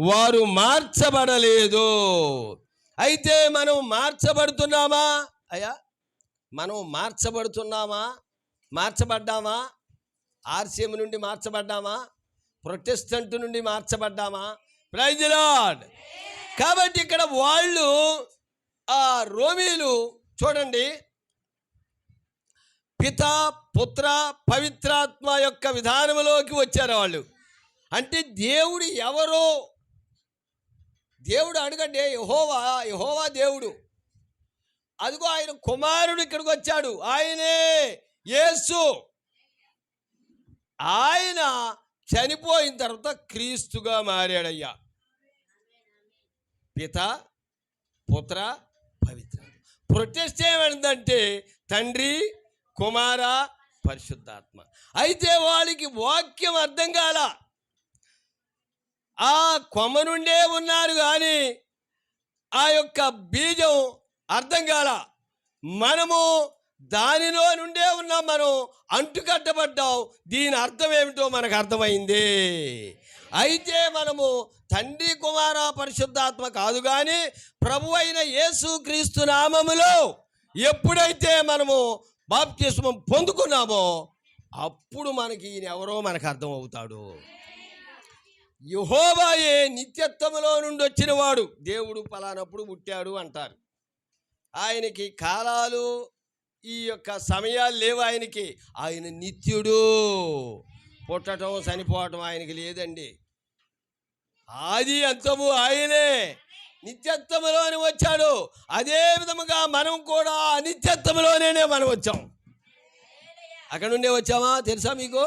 వారు మార్చబడలేదు. అయితే మనం మార్చబడుతున్నామా? అయ్యా, మనం మార్చబడుతున్నామా? మార్చబడ్డామా? ఆర్సీఎం నుండి మార్చబడ్డామా? ప్రొటెస్టెంట్ నుండి మార్చబడ్డామా? Praise the lord. కాబట్టి ఇక్కడ వాళ్ళు ఆ రోమీలు చూడండి, పిత పుత్ర పవిత్రాత్మ యొక్క విధానంలోకి వచ్చారు వాళ్ళు. అంటే దేవుడు ఎవరో? దేవుడు అడగండి, యెహోవా. యెహోవా దేవుడు. అదిగో ఆయన కుమారుడు ఇక్కడికి వచ్చాడు, ఆయనే యేసు. ఆయన చనిపోయిన తర్వాత క్రీస్తుగా మారాడయ్యా. పిత పుత్ర పవిత్ర. ప్రొటెస్ట్ ఏమైందంటే తండ్రి కుమార పరిశుద్ధాత్మ. అయితే వాళ్ళకి వాక్యం అర్థం కాల. ఆ కొమ్మ నుండే ఉన్నారు కానీ ఆ యొక్క బీజం అర్థం కాల. మనము దానిలో నుండే ఉన్నాం, మనం అంటుకట్టబడ్డాం. దీని అర్థం ఏమిటో మనకు అర్థమైంది. అయితే మనము తండ్రి కుమార పరిశుద్ధాత్మ కాదు కానీ ప్రభు అయిన యేసు క్రీస్తు నామములో ఎప్పుడైతే మనము బాప్తిస్మం పొందుకున్నామో అప్పుడు మనకి ఈయన ఎవరో మనకు అర్థం అవుతాడు. యెహోవాయే నిత్యత్వములో నుండి వచ్చినవాడు. దేవుడు పలానప్పుడు పుట్టాడు అంటారు. ఆయనకి కాలాలు ఈ యొక్క సమయాలు లేవు ఆయనకి. ఆయన నిత్యుడు. పుట్టడం చనిపోవటం ఆయనకి లేదండి. ఆది అంతము ఆయనే. నిత్యత్వములోనే వచ్చాడు. అదే విధముగా మనం కూడా నిత్యత్వములోనే మనం వచ్చాం. అక్కడ నుండే వచ్చామా తెలుసా మీకు?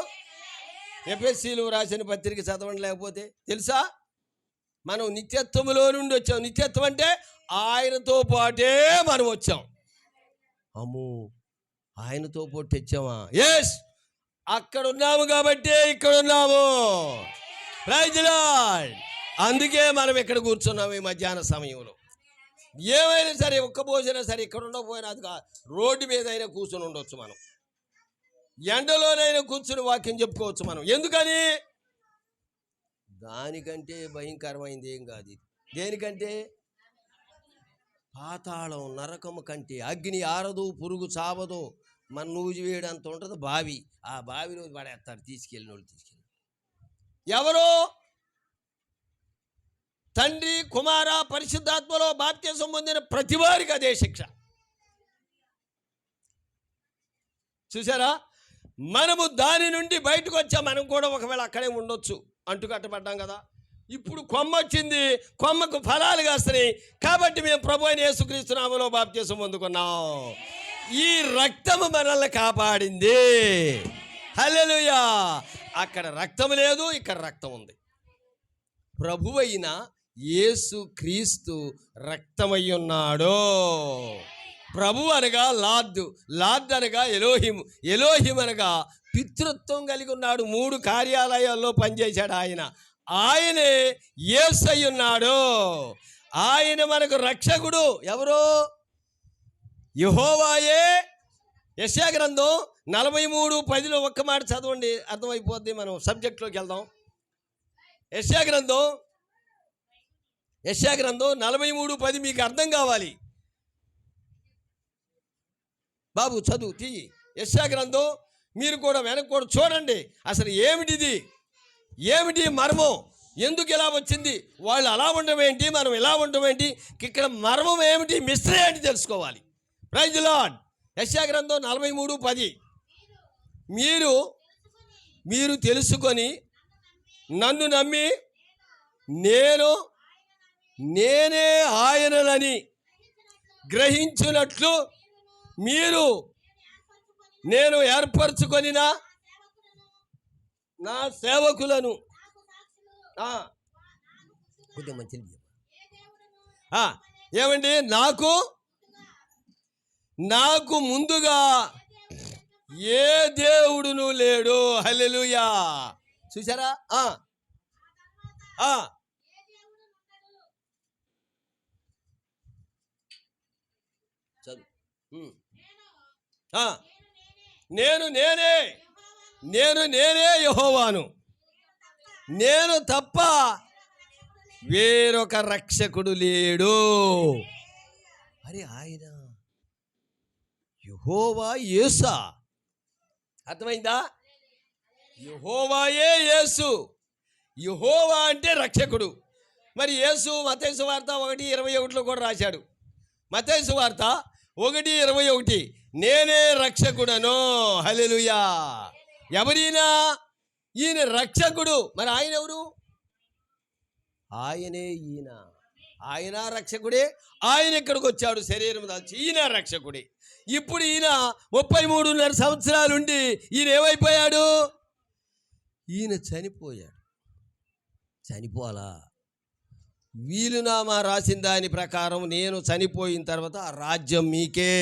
ఎఫెసీలు రాసిన పత్రిక చదవండి, లేకపోతే తెలుసా? మనం నిత్యత్వములో నుండి వచ్చాం. నిత్యత్వం అంటే ఆయనతో పాటే మనం వచ్చాం. అమ్మో, ఆయనతో పాటు తెచ్చామా? ఎస్, అక్కడ ఉన్నాము కాబట్టి ఇక్కడ ఉన్నాము. Praise the lord. అందుకే మనం ఇక్కడ కూర్చున్నాము ఈ మధ్యాహ్న సమయంలో. ఏమైనా సరే, ఒక్క భోజనం సరే ఇక్కడ ఉండకపోయినా అది రోడ్డు మీద అయినా కూర్చొని ఉండొచ్చు, మనం ఎండలోనైనా కూర్చుని వాక్యం చెప్పుకోవచ్చు మనం. ఎందుకని? దానికంటే భయంకరమైంది ఏం కాదు ఇది. దేనికంటే? పాతాళం, నరకము కంటే. అగ్ని ఆరదు, పురుగు చావదు, మన నూజి వేయడంత ఉంటుంది బావి. ఆ బావిలో పడేస్తారు తీసుకెళ్ళిన వాళ్ళు. ఎవరో తండ్రి కుమార పరిశుద్ధాత్మలో బాప్తిసం పొందిన ప్రతి వారికి అదే శిక్ష. చూసారా, మనము దాని నుండి బయటకు వచ్చాం. మనం కూడా ఒకవేళ అక్కడే ఉండొచ్చు, అంటుకట్టబడ్డాం కదా. ఇప్పుడు కొమ్మ వచ్చింది, కొమ్మకు ఫలాలు కాస్తున్నాయి. కాబట్టి మేము ప్రభు అయిన యేసుక్రీస్తు నామములో బాప్తిసం పొందుకున్నాం. ఈ రక్తము మనల్ని కాపాడింది. హల్లెలూయా. అక్కడ రక్తం లేదు, ఇక్కడ రక్తం ఉంది. ప్రభువైన యేసు క్రీస్తు రక్తమై ఉన్నాడు. ప్రభు అనగా లార్డ్, లార్డ్ అనగా ఎలోహిం, ఎలోహిం అనగా పితృత్వం కలిగి ఉన్నాడు. 3 కార్యాలయాల్లో పనిచేశాడు ఆయన. ఆయనే యేసు అయి ఉన్నాడు. ఆయన మనకు రక్షకుడు. ఎవరు? యెహోవాయే. యెషయా గ్రంథం 43:10 ఒక్క మాట చదవండి, అర్థమైపోద్ది. మనం సబ్జెక్ట్లోకి వెళ్దాం. యెషయా గ్రంథం 43:10 మీకు అర్థం కావాలి. బాబు చదువు తీ. యెషయా గ్రంథం మీరు కూడా వెనక్కి కూడా చూడండి. అసలు ఏమిటిది, ఏమిటి మర్మం, ఎందుకు ఇలా వచ్చింది, వాళ్ళు అలా ఉండడం ఏంటి, మనం ఇలా ఉండడం ఏంటి, ఇక్కడ మర్మం ఏమిటి, మిస్టరీ ఏంటి తెలుసుకోవాలి. Praise the lord. యెషయా గ్రంథం 43:10 మీరు తెలుసుకొని నన్ను నమ్మి నేనే ఆయనలని గ్రహించినట్లు మీరు నేను ఏర్పరచుకొని నా సేవకులను కొద్దిగా మంచిది ఏమండి, నాకు ముందుగా ఏ దేవుడును లేడు. హల్లెలూయా. చూసారా? చదువు. నేనే యెహోవాను, నేను తప్ప వేరొక రక్షకుడు లేడు. అరే ఆయన యెహోవా యేసా. అర్థమైందా? యెహోవాయే యేసు. యెహోవా అంటే రక్షకుడు. మరి యేసు మత్తయి సువార్త 1:21 కూడా రాశాడు. మత్తయి సువార్త 1:21 నేనే రక్షకుడను. హల్లెలూయా. ఎవరైనా ఈయన రక్షకుడు. మరి ఆయన ఎవరు? ఆయనే ఈయన. ఆయన రక్షకుడే. ఆయన ఇక్కడికి వచ్చాడు శరీరం దాల్చి. ఈయన రక్షకుడే. ఇప్పుడు ఈయన 33.5 సంవత్సరాలుండి ఈయన ఏమైపోయాడు? ఈయన చనిపోయాడు. చనిపోలా. వీలునామా రాసిన దాని ప్రకారం నేను చనిపోయిన తర్వాత ఆ రాజ్యం మీకే,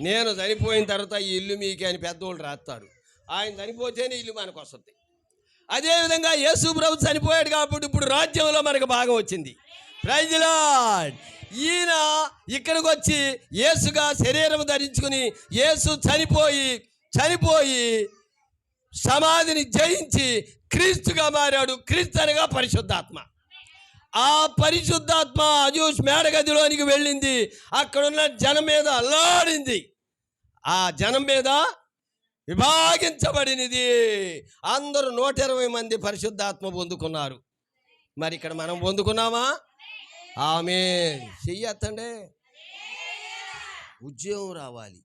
నేను చనిపోయిన తర్వాత ఈ ఇల్లు మీకే అని పెద్దోళ్ళు రాస్తాడు. ఆయన చనిపోతేనే ఇల్లు మనకు వస్తుంది. అదేవిధంగా యేసు ప్రభు చనిపోయాడు కాబట్టి ఇప్పుడు రాజ్యంలో మనకు భాగం వచ్చింది. Praise the lord. ఈయన ఇక్కడికి వచ్చి యేసుగా శరీరం ధరించుకుని యేసు చనిపోయి సమాధిని జయించి క్రీస్తుగా మారాడు. క్రీస్తు అనగా పరిశుద్ధాత్మ. ఆ పరిశుద్ధాత్మ అజూష్ మేడగదిలోనికి వెళ్ళింది. అక్కడున్న జనం మీద అల్లాడింది. ఆ జనం మీద విభాగించబడినది. అందరూ 120 మంది పరిశుద్ధాత్మ పొందుకున్నారు. మరి ఇక్కడ మనం పొందుకున్నామా? ఆమేన్. చెయ్యొద్దండి. ఉద్యోగం రావాలి.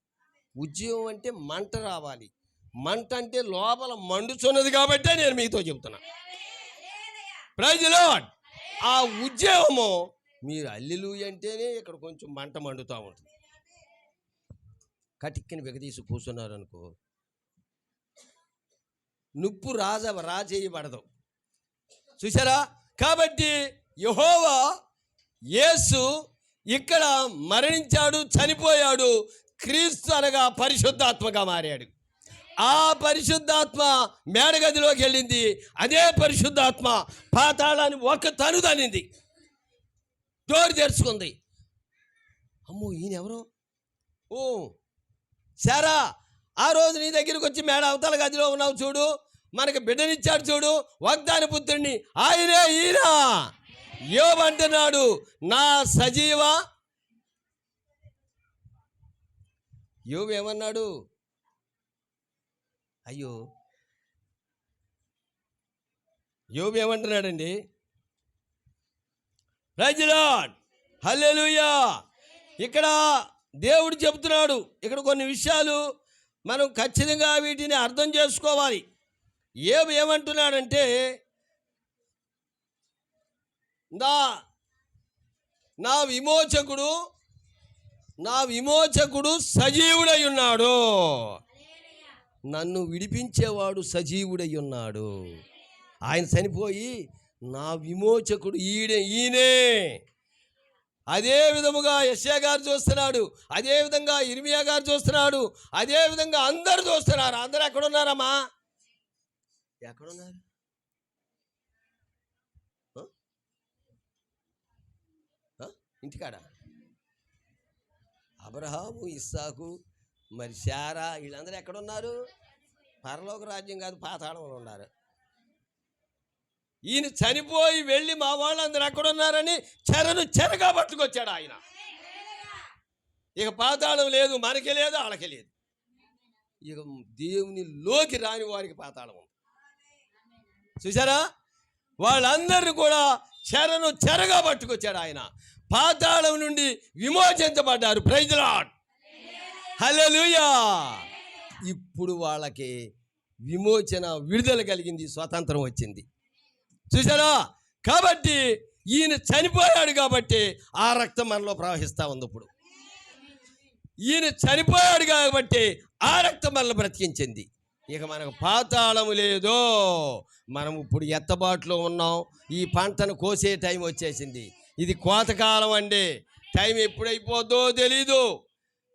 ఉద్యోగం అంటే మంట రావాలి. మంట అంటే లోపల మండుచున్నది కాబట్టే నేను మీతో చెబుతున్నా. Praise the lord. ఆ ఉద్యోగము మీరు హల్లెలూయా అంటేనే ఇక్కడ కొంచెం మంట మండుతూ ఉంటుంది. కటిక్కిని బిగదీసి కూర్చున్నారు అనుకో, నుప్పు రాజేయబడదు. చూసారా? కాబట్టి యెహోవా యేసు ఇక్కడ మరణించాడు, చనిపోయాడు. క్రీస్తు అనగా పరిశుద్ధాత్మగా మారాడు. ఆ పరిశుద్ధాత్మ మేడగదిలోకి వెళ్ళింది. అదే పరిశుద్ధాత్మ పాతాళాన్ని ఒక తనుదనింది, డోర్ తెరుచుకుంది. అమ్మో ఈయన ఎవరు? ఓ సారా, ఆ రోజు నీ దగ్గరికి వచ్చి మేడ అవతల గదిలో ఉన్నావు చూడు, మనకు బిడ్డనిచ్చాడు చూడు, వాగ్దాన పుత్రుడిని, ఆయనే ఈయన. యోబు అంటున్నాడు, నా సజీవ. యోబు ఏమన్నాడు? అయ్యో, యోబు ఏమంటున్నాడండి? Praise the Lord. హల్లెలూయా. ఇక్కడ దేవుడు చెబుతున్నాడు. ఇక్కడ కొన్ని విషయాలు మనం ఖచ్చితంగా వీటిని అర్థం చేసుకోవాలి. ఏమంటున్నాడంటే నా విమోచకుడు సజీవుడై ఉన్నాడు, నన్ను విడిపించేవాడు సజీవుడై ఉన్నాడు. ఆయన చనిపోయి నా విమోచకుడు ఈయనే. అదే విధముగా యెషయా గారు చూస్తున్నాడు, అదే విధంగా ఇర్మియా గారు చూస్తున్నాడు, అదే విధంగా అందరు చూస్తున్నారు. అందరు ఎక్కడున్నారమ్మా? ఎక్కడున్నారు? ఇంటికాడ అబ్రహాము, ఇస్సాకు, మరి శారా వీళ్ళందరూ ఎక్కడున్నారు? పరలోక రాజ్యం కాదు, పాతాళంలో ఉన్నారు. ఈయన చనిపోయి వెళ్ళి మా వాళ్ళందరూ ఎక్కడున్నారని చెరగా పట్టుకొచ్చాడు ఆయన. ఇక పాతాళం లేదు, మనకి లేదు, వాళ్ళకి లేదు. ఇక దేవునిలోకి రాని వారికి పాతాళం ఉంది. చూసారా? వాళ్ళందరినీ కూడా చెరగా పట్టుకొచ్చాడు ఆయన. పాతాళం నుండి విమోచించబడ్డారు. ప్రైజ్ ది లార్డ్, హల్లెలూయా. ఇప్పుడు వాళ్ళకి విమోచన, విడుదల కలిగింది, స్వాతంత్రం వచ్చింది. చూసారా? కాబట్టి ఈయన చనిపోయాడు కాబట్టి ఆ రక్తం మనలో ప్రవహిస్తూ ఉంది. ఇప్పుడు ఈయన చనిపోయాడు కాబట్టి ఆ రక్తం మనలో బ్రతికించింది. ఇక మనకు పాతాళము లేదు. మనం ఇప్పుడు ఎత్తబాటులో ఉన్నాం. ఈ పంటను కోసే టైం వచ్చేసింది. ఇది కోతకాలం అండి. టైం ఎప్పుడైపోద్దో తెలీదు.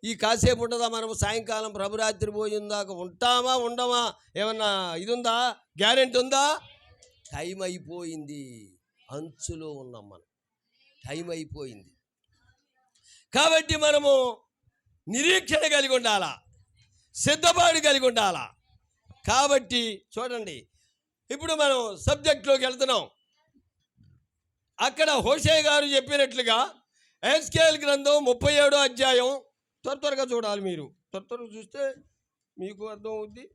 ఈ కాసేపు ఉంటుందా? మనము సాయంకాలం ప్రభురాత్రి భోజనం దాకా ఉంటామా ఉండమా? ఏమన్నా ఇది ఉందా? గ్యారెంటీ ఉందా? టైం అయిపోయింది. అంచులో ఉన్నాం మనం. టైం అయిపోయింది. కాబట్టి మనము నిరీక్షణ కలిగి ఉండాలా, సిద్ధపాటు కలిగి ఉండాలా. కాబట్టి చూడండి, ఇప్పుడు మనం సబ్జెక్ట్లోకి వెళ్తున్నాం. అక్కడ హోషేయ గారు చెప్పినట్లుగా ఎహెజ్కేలు గ్రంథం 37వ అధ్యాయం త్వరగా చూడాలి. మీరు త్వరగా చూస్తే మీకు అర్థం అవుద్ది,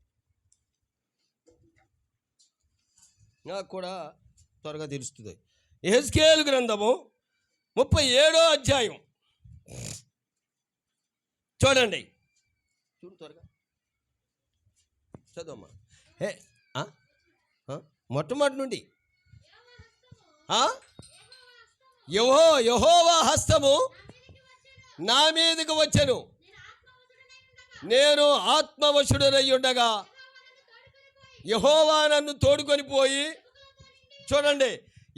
నాకు కూడా త్వరగా తెలుస్తుంది. ఎహెజ్కేలు గ్రంథము 37వ అధ్యాయం చూడండి. చూడు త్వరగా చదవమ్మా. మొట్టమొదటి నుండి యెహోవా హస్తము నా మీదకి వచ్చెను, నేను ఆత్మవశుడనై ఉండగా యెహోవా నన్ను తోడుకొని పోయి, చూడండి,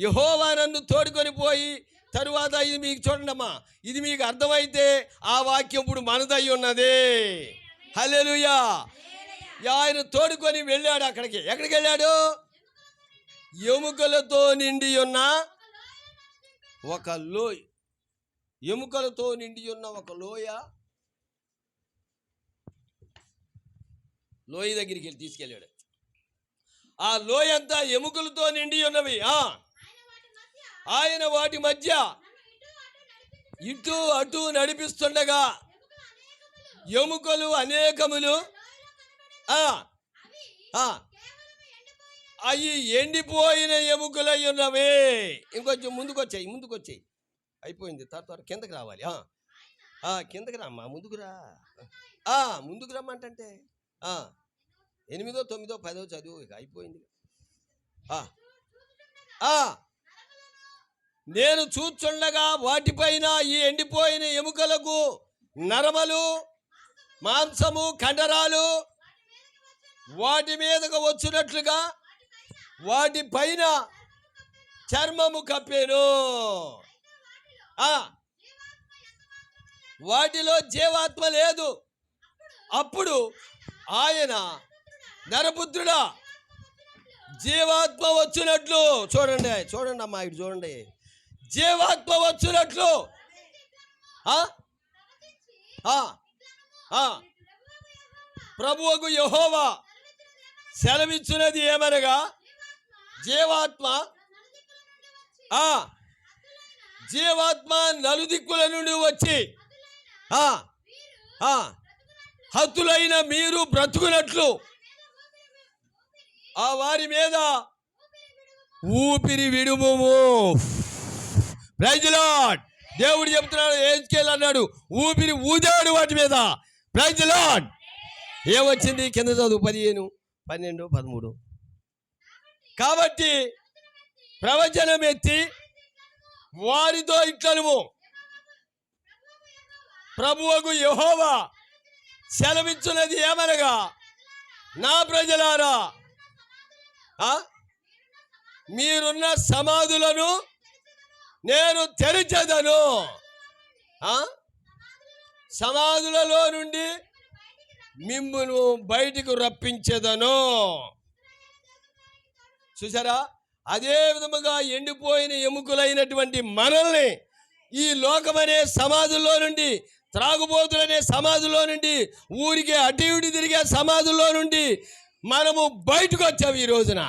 యెహోవా నన్ను తోడుకొని పోయి తరువాత ఇది మీకు చూడండి అమ్మా, ఇది మీకు అర్థమైతే ఆ వాక్యం ఇప్పుడు మనదై ఉన్నది. హల్లెలూయా. ఆయన తోడుకొని వెళ్ళాడు. ఎక్కడికి వెళ్ళాడు? ఎముకలతో నిండి ఉన్న ఒక లోయ. ఎముకలతో నిండి ఉన్న ఒక లోయ దగ్గరికి వెళ్ళి తీసుకెళ్ళాడు. ఆ లోయ అంతా ఎముకలతో నిండి ఉన్నవి. ఆయన వాటి మధ్య ఇటు అటు నడిపిస్తుండగా ఎముకలు అనేకములు అవి ఎండిపోయిన ఎముకలై ఉన్నవి. ఇంకొంచెం ముందుకొచ్చాయి. అయిపోయింది. తర్వాత కిందకి రావాలి. కిందకి రామ్మా, ముందుకు రమ్మంటే 8, 9, 10 చదువు. ఇక అయిపోయింది. నేను చూచుండగా వాటిపైన ఈ ఎండిపోయిన ఎముకలకు నరమలు, మాంసము, కండరాలు వాటి మీదకు వచ్చినట్లుగా వాటి పైన చర్మము కప్పాను. వాటిలో జీవాత్మ లేదు. అప్పుడు ఆయన, నరపుత్రుడా, జీవాత్మ వచ్చినట్లు చూడండి అమ్మా, ఇటు చూడండి, జీవాత్మ వచ్చినట్లు ప్రభువుకు యెహోవా సెలవిచ్చున్నది ఏమనగా, జీవాత్మ నలుదిక్కుల నుండి వచ్చి హతులైన మీరు బ్రతుకున్నట్లు ఆ వారి మీద ఊపిరి విడుము. Praise the lord. దేవుడు చెప్తున్నాడు, ఎహెజ్కేలు అన్నాడు, ఊపిరి ఊదాడు వాటి మీద. Praise the lord. ఏమొచ్చింది కింద చదువు 15, 12, 13. కాబట్టి ప్రవచనం ఎత్తి వారితో ఇట్లనుము, ప్రభువగు యెహోవా సెలవిచ్చున్నది ఏమనగా, నా ప్రజలారా, మీరున్న సమాధులను నేను తెరిచెదను. సమాధులలో నుండి మిమ్మును బయటికి రప్పించెదను. చూసారా? అదే విధముగా ఎండిపోయిన ఎముకలైనటువంటి మనల్ని ఈ లోకమనే సమాధుల్లో నుండి, త్రాగుబోతులనే సమాధుల్లో నుండి, ఊరికే అటు ఇటు తిరిగే సమాధుల్లో నుండి మనము బయటకు వచ్చాము. ఈ రోజున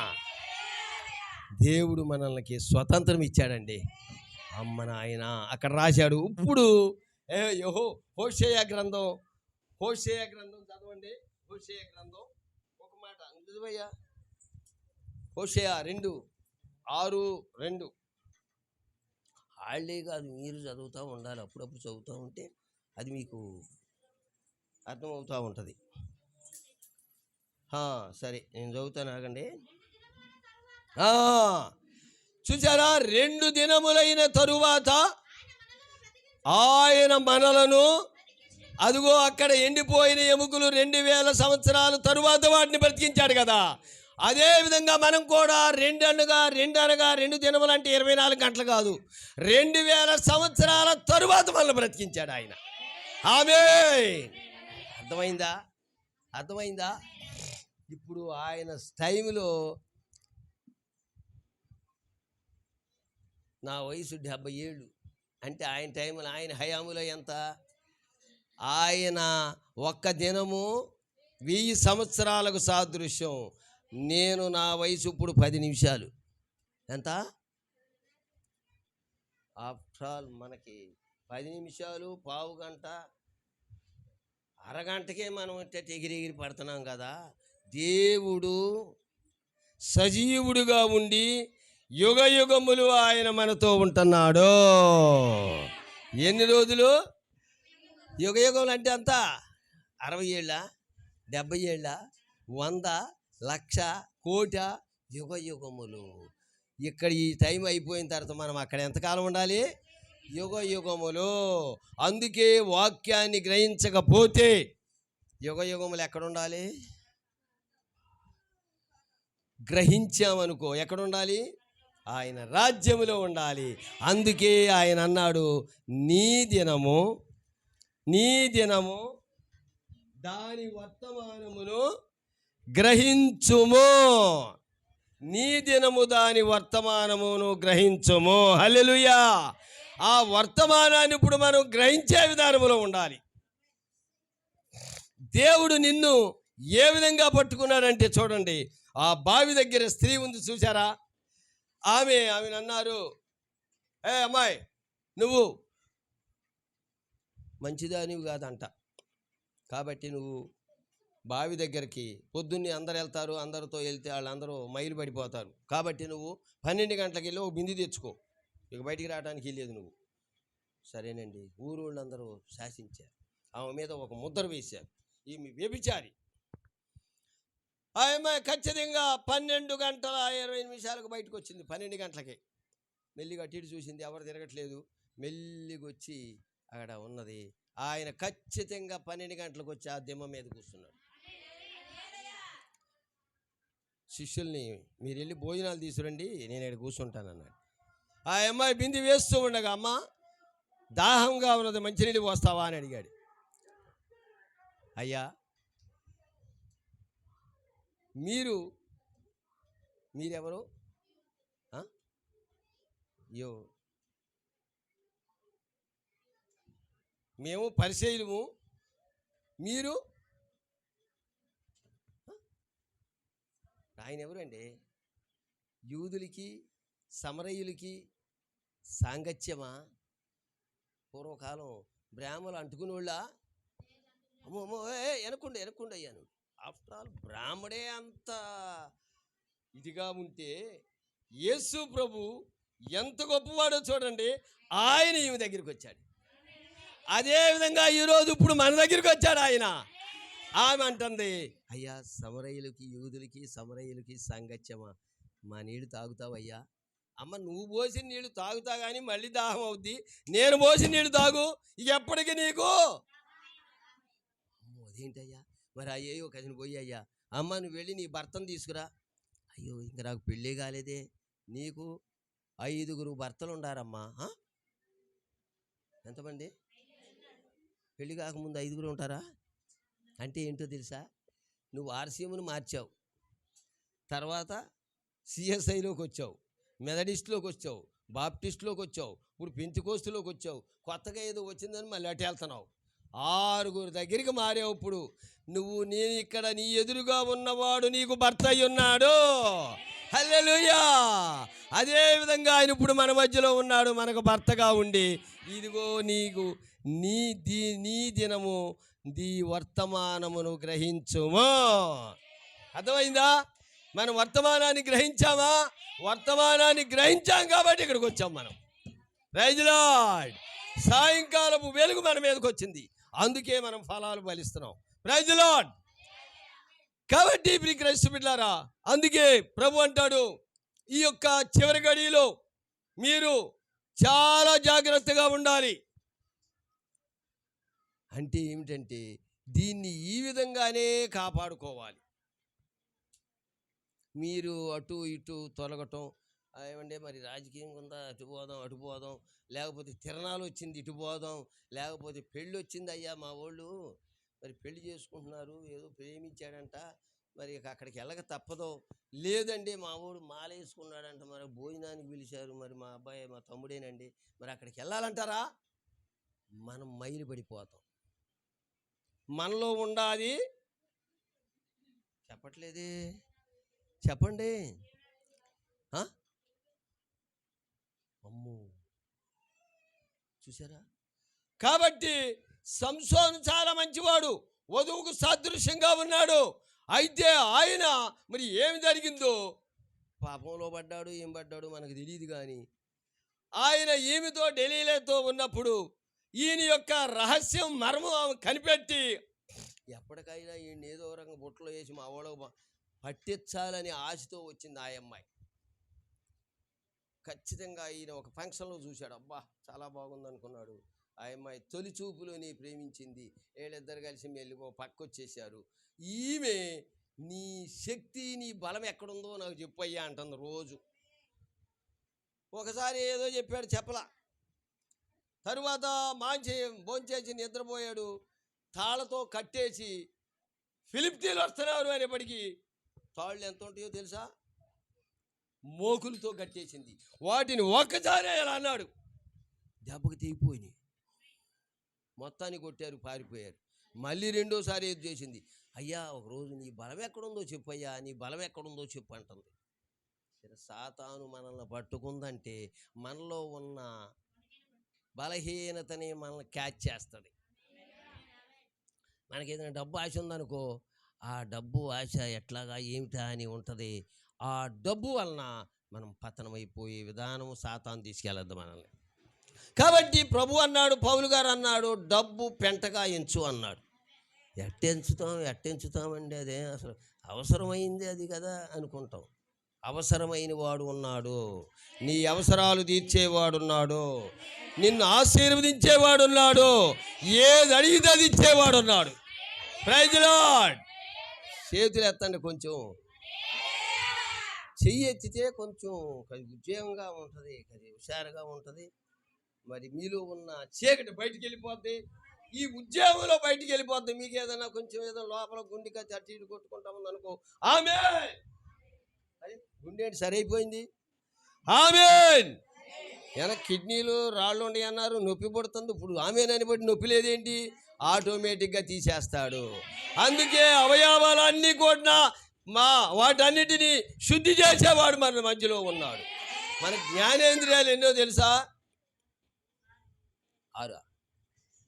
దేవుడు మనల్ని స్వతంత్రం ఇచ్చాడండి. అమ్మ నాయన, అక్కడ రాశాడు. ఇప్పుడు హోషేయ గ్రంథం చదవండి. హోషేయ గ్రంథం ఒక మాట చదువయ్యా. హోషేయ 2:6-2. హాలిడే కాదు, మీరు చదువుతూ ఉండాలి. అప్పుడప్పుడు చదువుతూ ఉంటే అది మీకు అర్థమవుతూ ఉంటుంది. సరే, నేను చదువుతాను, ఆగండి. చూసారా? 2 దినములైన తరువాత ఆయన మనలను, అదిగో అక్కడ ఎండిపోయిన ఎముకలు 2000 సంవత్సరాల తరువాత వాటిని బ్రతికించాడు కదా. అదే విధంగా మనం కూడా 2 దినములు అంటే 24 గంటలు కాదు, 2000 సంవత్సరాల తరువాత మనల్ని బ్రతికించాడు ఆయన. ఆమేన్. అర్థమైందా? ఇప్పుడు ఆయన టైంలో నా వయసు 70 ఏళ్ళు. అంటే ఆయన టైంలో, ఆయన హయాములో ఎంత? ఆయన ఒక్క దినము 1000 సంవత్సరాలకు సాదృశ్యం. నేను నా వయసు ఇప్పుడు 10 నిమిషాలు. ఎంత? ఆఫ్టర్ ఆల్ మనకి 10 నిమిషాలు, పావు గంట, అరగంటకే మనం ఎగిరి పడుతున్నాం కదా. దేవుడు సజీవుడుగా ఉండి యుగ యుగములు ఆయన మనతో ఉంటున్నాడు. ఎన్ని రోజులు? యుగ యుగములు అంటే అంత 60 ఏళ్ళ, 70 ఏళ్ళ, 100, 1,00,000, కోట, యుగ యుగములు. ఇక్కడ ఈ టైం అయిపోయిన తర్వాత మనం అక్కడ ఎంతకాలం ఉండాలి? యుగ యుగములు. అందుకే వాక్యాన్ని గ్రహించకపోతే యుగ యుగములు ఎక్కడ ఉండాలి? గ్రహించామనుకో ఎక్కడ ఉండాలి? ఆయన రాజ్యములో ఉండాలి. అందుకే ఆయన అన్నాడు, నీ దినము దాని వర్తమానమును గ్రహించుము. నీ దినము దాని వర్తమానమును గ్రహించుము. హల్లెలూయా. ఆ వర్తమానాన్ని ఇప్పుడు మనం గ్రహించే విధానంలో ఉండాలి. దేవుడు నిన్ను ఏ విధంగా పట్టుకున్నాడంటే చూడండి, ఆ బావి దగ్గర స్త్రీ ఉంది చూసారా? ఆమెను అన్నారు, అమ్మాయి, నువ్వు మంచిదానివి కాదంట, కాబట్టి నువ్వు బావి దగ్గరికి పొద్దున్నే అందరు వెళ్తారు, అందరితో వెళ్తే వాళ్ళందరూ మైలు పడిపోతారు, కాబట్టి నువ్వు 12 గంటలకు వెళ్ళి ఒక బింది తెచ్చుకో, ఇక బయటికి రావడానికి వెళ్ళలేదు నువ్వు. సరేనండి. ఊరోళ్ళందరూ శాసించారు, ఆమె మీద ఒక ముద్ర వేశారు, ఈమె వ్యభిచారి. ఆమె ఖచ్చితంగా 12:20 బయటకు వచ్చింది. 12 గంటలకే మెల్లిగా అటు చూసింది, ఎవరు తిరగట్లేదు, మెల్లిగా వచ్చి అక్కడ ఉన్నది. ఆయన ఖచ్చితంగా 12 గంటలకు వచ్చి ఆ దిమ్మ మీద కూర్చున్నాడు. శిష్యుల్ని, మీరు వెళ్ళి భోజనాలు తీసుకురండి, నేను ఇక్కడ కూర్చుంటానన్నాడు. ఆ అమ్మాయి బింది వేస్తూ ఉండగా, అమ్మ దాహంగా ఉన్నది, మంచినీళ్ళు పోస్తావా అని అడిగాడు. అయ్యా, మీరెవరు? మేము పరిసయ్యులము, మీరు? ఆయన ఎవరండి? యూదులకి సమరయులకి సాంగత్యమా? పూర్వకాలం బ్రాహ్మలు అంటుకునేవాళ్ళ? అమ్మో వెనకుండా అయ్యాను. ఆఫ్టర్ ఆల్ బ్రాహ్మడే అంత ఇదిగా ఉంటే యేసు ప్రభు ఎంత గొప్పవాడో చూడండి. ఆయన ఈమె దగ్గరికి వచ్చాడు. అదేవిధంగా ఈరోజు ఇప్పుడు మన దగ్గరికి వచ్చాడు ఆయన. ఆమె అంటుంది, అయ్యా సమరయులకి యూదులకి సమరయులకి సంగత్యమా, మా నీళ్ళు తాగుతావయ్యా? అమ్మ నువ్వు పోసిన నీళ్ళు తాగుతా కానీ మళ్ళీ దాహం అవుద్ది, నేను పోసిన నీళ్ళు తాగు, ఇక ఎప్పటికీ నీకు. అమ్మో అదేంటయ్యా? మరి అయ్యో కజిన పోయి, అయ్యా అమ్మ నువ్వు వెళ్ళి నీ భర్తను తీసుకురా. అయ్యో ఇంక నాకు పెళ్ళి కాలేదే. నీకు 5 భర్తలు ఉండారమ్మా. ఎంతమంది? పెళ్ళి కాకముందు 5 ఉంటారా? అంటే ఏంటో తెలుసా? నువ్వు ఆర్సీఎంను మార్చావు, తర్వాత సిఎస్ఐలోకి వచ్చావు, మెథడిస్ట్లోకి వచ్చావు, బాప్టిస్ట్లోకి వచ్చావు, ఇప్పుడు పెంతికోస్తులోకి వచ్చావు, కొత్తగా ఏదో వచ్చిందని మళ్ళీ అటు వెళ్తున్నావు. 6 దగ్గరికి మారావు. ఇప్పుడు నువ్వు నేను ఇక్కడ నీ ఎదురుగా ఉన్నవాడు నీకు భర్త అయి ఉన్నాడు. హల్లెలూయా. అదేవిధంగా ఆయన ఇప్పుడు మన మధ్యలో ఉన్నాడు, మనకు భర్తగా ఉండి, ఇదిగో నీకు నీ దినము నీ వర్తమానమును గ్రహించుము. అర్థమైందా? మనం వర్తమానాన్ని గ్రహించామా? వర్తమానాన్ని గ్రహించాం కాబట్టి ఇక్కడికి వచ్చాం మనం. Praise lord. సాయంకాలపు వెలుగు మన మీదకి వచ్చింది, అందుకే మనం ఫలాలు ఫలిస్తున్నాం. Praise lord. కాబట్టి ప్రియ క్రైస్తవ బిడ్డలారా, అందుకే ప్రభు అంటాడు, ఈ యొక్క చివరి గడియలో మీరు చాలా జాగ్రత్తగా ఉండాలి. అంటే ఏమిటంటే దీన్ని ఈ విధంగానే కాపాడుకోవాలి. మీరు అటు ఇటు తొలగటం, ఏమంటే మరి రాజకీయం ఉందా అటు పోదాం, లేకపోతే తిరణాలు వచ్చింది ఇటు పోదాం, లేకపోతే పెళ్ళి వచ్చింది, అయ్యా మా వాళ్ళు మరి పెళ్లి చేసుకుంటున్నారు, ఏదో ప్రేమించాడంట, మరి అక్కడికి వెళ్ళక తప్పదో, లేదండి మా వాడు మాల వేసుకున్నాడంట, మరి భోజనానికి పిలిచారు, మరి మా అబ్బాయి మా తమ్ముడేనండి, మరి అక్కడికి వెళ్ళాలంటారా? మనం మైలు పడిపోతాం. మనలో ఉండాలి. చెప్పట్లేదే, చెప్పండి. అమ్మో చూసారా? కాబట్టి సంసోను చాలా మంచివాడు, వధువుకు సాదృశ్యంగా ఉన్నాడు. అయితే ఆయన మరి ఏమి జరిగిందో, పాపంలో పడ్డాడు, ఏం పడ్డాడు మనకు తెలియదు. కానీ ఆయన ఈమెతో ఢిల్లీలతో ఉన్నప్పుడు ఈయన యొక్క రహస్యం మర్మం కనిపెట్టి ఎప్పటికైనా ఈయన ఏదో రంగ బుట్టలో వేసి మా వాళ్ళకు పట్టించాలని ఆశతో వచ్చింది ఆ అమ్మాయి. ఖచ్చితంగా ఈయన ఒక ఫంక్షన్లో చూశాడు, అబ్బా చాలా బాగుంది అనుకున్నాడు. ఆ అమ్మాయి తొలి చూపులోని ప్రేమించింది. వీళ్ళిద్దరు కలిసి వెళ్ళిపో పక్కొచ్చేసారు. ఈమె నీ శక్తి నీ బలం ఎక్కడుందో నాకు చెప్పయ్యా అంటుంది రోజు. ఒకసారి ఏదో చెప్పాడు, చెప్పలా. తరువాత భోంచేసి నిద్రపోయాడు. తాళ్ళతో కట్టేసి ఫిలిప్తీన్లు వస్తున్నారు అనేప్పటికీ తాళ్ళు ఎంత ఉంటాయో తెలుసా? మోకులతో కట్టేసింది. వాటిని ఒక్కసారి అలా అన్నాడు, దెబ్బకి తెగిపోయినాయి, మొత్తాన్ని కొట్టారు, పారిపోయారు. మళ్ళీ రెండోసారి ఏది చేసింది, అయ్యా ఒకరోజు నీ బలం ఎక్కడుందో చెప్పు, అయ్యా నీ బలం ఎక్కడుందో చెప్పు అంటుంది. సాతాను మనల్ని పట్టుకుందంటే మనలో ఉన్న బలహీనతని మనల్ని క్యాచ్ చేస్తుంది. మనకి ఏదైనా డబ్బు ఆశ ఉందనుకో, ఆ డబ్బు ఆశ ఎట్లాగా ఏమిటా అని ఉంటుంది. ఆ డబ్బు వలన మనం పతనమైపోయే విధానం సాతాను తీసుకెళ్ళద్దు మనల్ని. కాబట్టి ప్రభు అన్నాడు, పౌలు గారు అన్నాడు, డబ్బు పెంటగా ఎంచు అన్నాడు. ఎట్టెంచుతామండి, అదే అసలు అవసరమైంది అది కదా అనుకుంటాం. అవసరమైన వాడు ఉన్నాడు, నీ అవసరాలు తీర్చేవాడున్నాడు, నిన్ను ఆశీర్వదించేవాడున్నాడు, ఏది అడిగితే అది ఇచ్చేవాడున్నాడు. Praise lord. చేతులు ఎత్తండి, కొంచెం చెయ్యి ఎత్తితే కొంచెం ఉద్యోగంగా ఉంటుంది, హుషారుగా ఉంటుంది. మరి మీలో ఉన్న చీకటి బయటికి వెళ్ళిపోద్ది, ఈ ఉద్యోగంలో బయటికి వెళ్ళిపోద్ది. మీకు ఏదైనా కొంచెం ఏదో లోపల గుండెకి అటు ఇటు కొట్టుకుంటా ఉంది అనుకో, ఆమేన్. అరే గుండె ఏంటి సరైపోయింది, ఆమేన్. వెనక కిడ్నీలు రాళ్ళు ఉండి అన్నారు, నొప్పి పడుతుంది, ఇప్పుడు ఆమేన్ అని బట్టి నొప్పి లేదేంటి, ఆటోమేటిక్గా తీసేస్తాడు. అందుకే అవయవాలన్నీ కూడా వాటన్నిటినీ శుద్ధి చేసేవాడు మన మధ్యలో ఉన్నాడు. మన జ్ఞానేంద్రియాలు ఎన్నో తెలుసా? 6.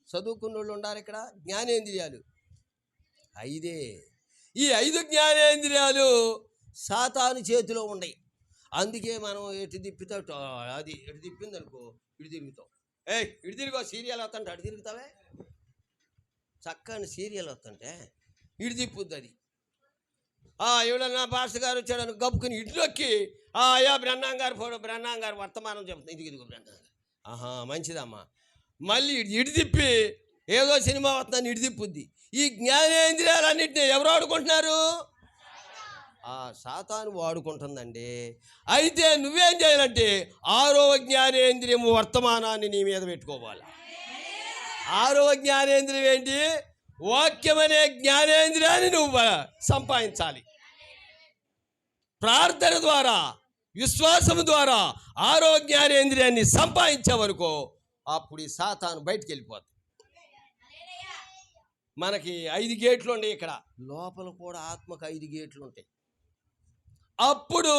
చదువుకున్న వాళ్ళు ఉన్నారు ఇక్కడ. జ్ఞానేంద్రియాలు 5. ఈ 5 జ్ఞానేంద్రియాలు సాతాను చేతిలో ఉన్నాయి. అందుకే మనం ఎటు తిప్పితే అది ఎటు తిప్పింది అనుకో ఇటు తిరుగుతాం. ఇటు తిరిగో, సీరియల్ వస్తుంటే అటు తిరుగుతావే. చక్కని సీరియల్ వస్తుంటే ఇటు తిప్పుద్ది అది. ఎవడన్నా పాస్టర్ గారు వచ్చాడని గప్పుకుని ఇటులోకి అయ్యా బ్రహ్మాం గారు బ్రహ్మాం గారు వర్తమానం చెప్తుంది. ఇదిగో బ్రహ్మాం గారు. మంచిదమ్మా. మళ్ళీ ఇటు తిప్పి ఏదో సినిమా వస్తుందని ఇటు తిప్పుద్ది. ఈ జ్ఞానేంద్రియాలన్నింటినీ ఎవరు వాడుకుంటున్నారు? సాతాను వాడుకుంటుందండి. అయితే నువ్వేం చేయాలంటే 6వ జ్ఞానేంద్రియము వర్తమానాన్ని నీ మీద పెట్టుకోవాలి. 6వ జ్ఞానేంద్రియం ఏంటి? వాక్యం అనే జ్ఞానేంద్రియాన్ని నువ్వు సంపాదించాలి. ప్రార్థన ద్వారా, విశ్వాసం ద్వారా 6వ జ్ఞానేంద్రియాన్ని సంపాదించే వరకు అప్పుడు ఈ సాతాను బయటికి వెళ్ళిపోతుంది. మనకి 5 గేట్లు ఉన్నాయి ఇక్కడ, లోపల కూడా ఆత్మకు 5 గేట్లు ఉంటాయి. అప్పుడు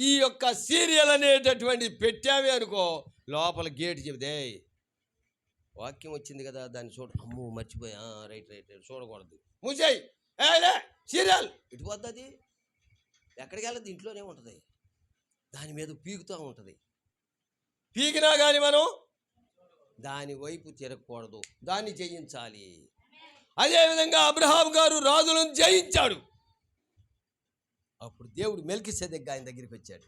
ఈ యొక్క సీరియల్ అనేటటువంటి పెట్టామే అనుకో, లోపల గేటు చెబితే వాక్యం వచ్చింది కదా దాన్ని చూడ, అమ్మో మర్చిపోయా, రైట్ చూడకూడదు, మూసేయి, సీరియల్ ఇటు పోతుంది. ఎక్కడికి వెళ్ళదు, ఇంట్లోనే ఉంటుంది. దాని మీద పీకుతూ ఉంటుంది. పీకినా కానీ మనం దాని వైపు తిరగకూడదు, దాన్ని జయించాలి. అదేవిధంగా అబ్రహాం గారు రాజులను జయించాడు. అప్పుడు దేవుడు మెల్కీసెదెక్ ఆయన దగ్గరికి వచ్చాడు.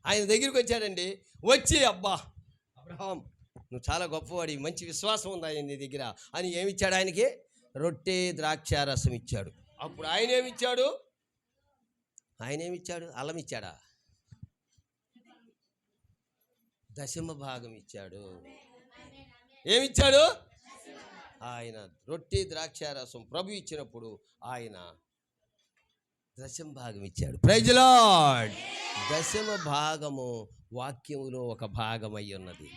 ఆయన దగ్గరికి వచ్చాడండి. వచ్చి అబ్బా అబ్రహాం నువ్వు చాలా గొప్పవాడి, మంచి విశ్వాసం ఉంది ఆయన నీ దగ్గర అని ఏమిచ్చాడు? ఆయనకి రొట్టె ద్రాక్షారసం ఇచ్చాడు. అప్పుడు ఆయన ఏమిచ్చాడు? అల్లం ఇచ్చాడా? దశమ భాగం ఇచ్చాడు. ఏమిచ్చాడు? ఆయన రొట్టె ద్రాక్షారసం ప్రభు ఇచ్చినప్పుడు ఆయన దశమ భాగం ఇచ్చాడు. Praise lord. దశమ భాగము వాక్యములో ఒక భాగం అయి ఉన్నది.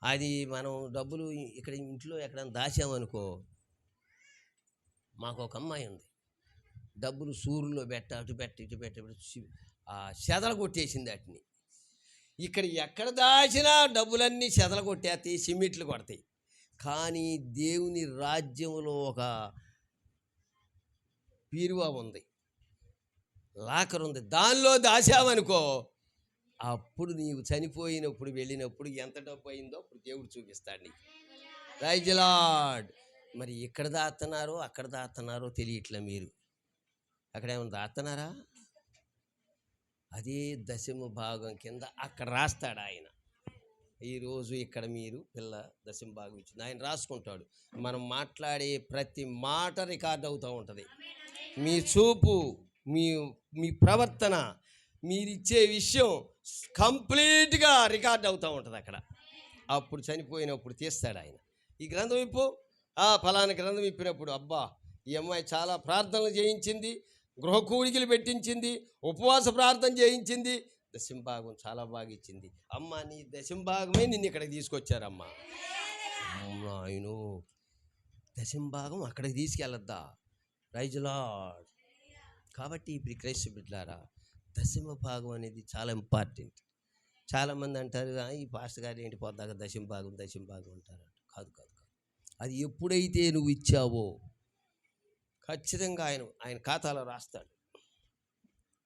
అది మనం డబ్బులు ఇక్కడ ఇంట్లో ఎక్కడైనా దాచామనుకో, మాకు ఒక అమ్మాయి ఉంది, డబ్బులు సూరులో అటు పెట్టి చెదల కొట్టేసింది వాటిని. ఇక్కడ ఎక్కడ దాచినా డబ్బులన్నీ చెదల కొట్టేస్తాయి, సిమెంట్లు కొడతాయి. కానీ దేవుని రాజ్యంలో ఒక పీరువా ఉంది, లాకర్ ఉంది, దానిలో దాచామనుకో, అప్పుడు నీవు చనిపోయినప్పుడు వెళ్ళినప్పుడు ఎంత డబ్బు అయిందో అప్పుడు దేవుడు చూపిస్తాడు నీకు. Praise the lord. మరి ఇక్కడ దాస్తున్నారో అక్కడ దాస్తున్నారో తెలియట్లే. మీరు అక్కడ ఏమైనా దాస్తున్నారా? అదే దశమ భాగం కింద అక్కడ రాస్తాడు ఆయన. ఈరోజు ఇక్కడ మీరు పిల్ల దశమ భాగం ఇచ్చింది ఆయన రాసుకుంటాడు. మనం మాట్లాడే ప్రతి మాట రికార్డ్ అవుతూ ఉంటుంది. మీ చూపు, మీ ప్రవర్తన, మీరిచ్చే విషయం కంప్లీట్గా రికార్డ్ అవుతూ ఉంటుంది అక్కడ. అప్పుడు చనిపోయినప్పుడు తీస్తాడు ఆయన. ఈ గ్రంథం ఇప్పు, ఫలానా గ్రంథం ఇప్పినప్పుడు అబ్బా ఈ అమ్మాయి చాలా ప్రార్థనలు చేయించింది, గృహ కూడికలు పెట్టించింది, ఉపవాస ప్రార్థన చేయించింది, దశంభాగం చాలా బాగా ఇచ్చింది. అమ్మ నీ దశంభాగమే నిన్ను ఇక్కడికి తీసుకొచ్చారమ్మా. ఆయన దశంభాగం అక్కడికి తీసుకెళ్ళద్దా? Praise the lord. కాబట్టి ఇప్పుడు క్రైస్తవ బిడ్డలారా, దశమ భాగం అనేది చాలా ఇంపార్టెంట్. చాలామంది అంటారు ఈ పాస్టర్ గారు ఏంటి పోద్దాక దశమ భాగం అంటారు. కాదు, అది ఎప్పుడైతే నువ్వు ఇచ్చావో ఖచ్చితంగా ఆయన ఖాతాలో రాస్తాడు.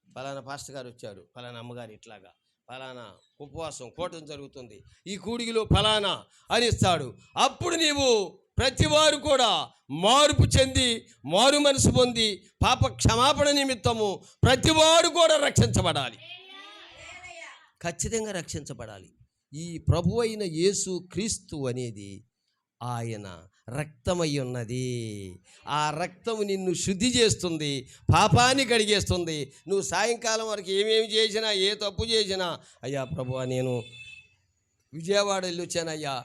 ఫలానా పాస్టర్ గారు వచ్చారు, ఫలానా అమ్మగారు ఇట్లాగా, ఫలానా ఉపవాసం కూటం జరుగుతుంది, ఈ కూడిగిలో ఫలానా అని ఇస్తాడు. అప్పుడు నీవు ప్రతివారు కూడా మార్పు చెంది మారు మనసు పొంది పాప క్షమాపణ నిమిత్తము ప్రతివాడు కూడా రక్షించబడాలి. ఖచ్చితంగా రక్షించబడాలి. ఈ ప్రభు అయిన యేసు క్రీస్తు అనేది ఆయన రక్తమై ఉన్నది. ఆ రక్తము నిన్ను శుద్ధి చేస్తుంది, పాపాన్ని కడిగేస్తుంది. నువ్వు సాయంకాలం వరకు ఏమేమి చేసినా, ఏ తప్పు చేసినా, అయ్యా ప్రభువా నేను విజయవాడ వెళ్ళి వచ్చానయ్యా,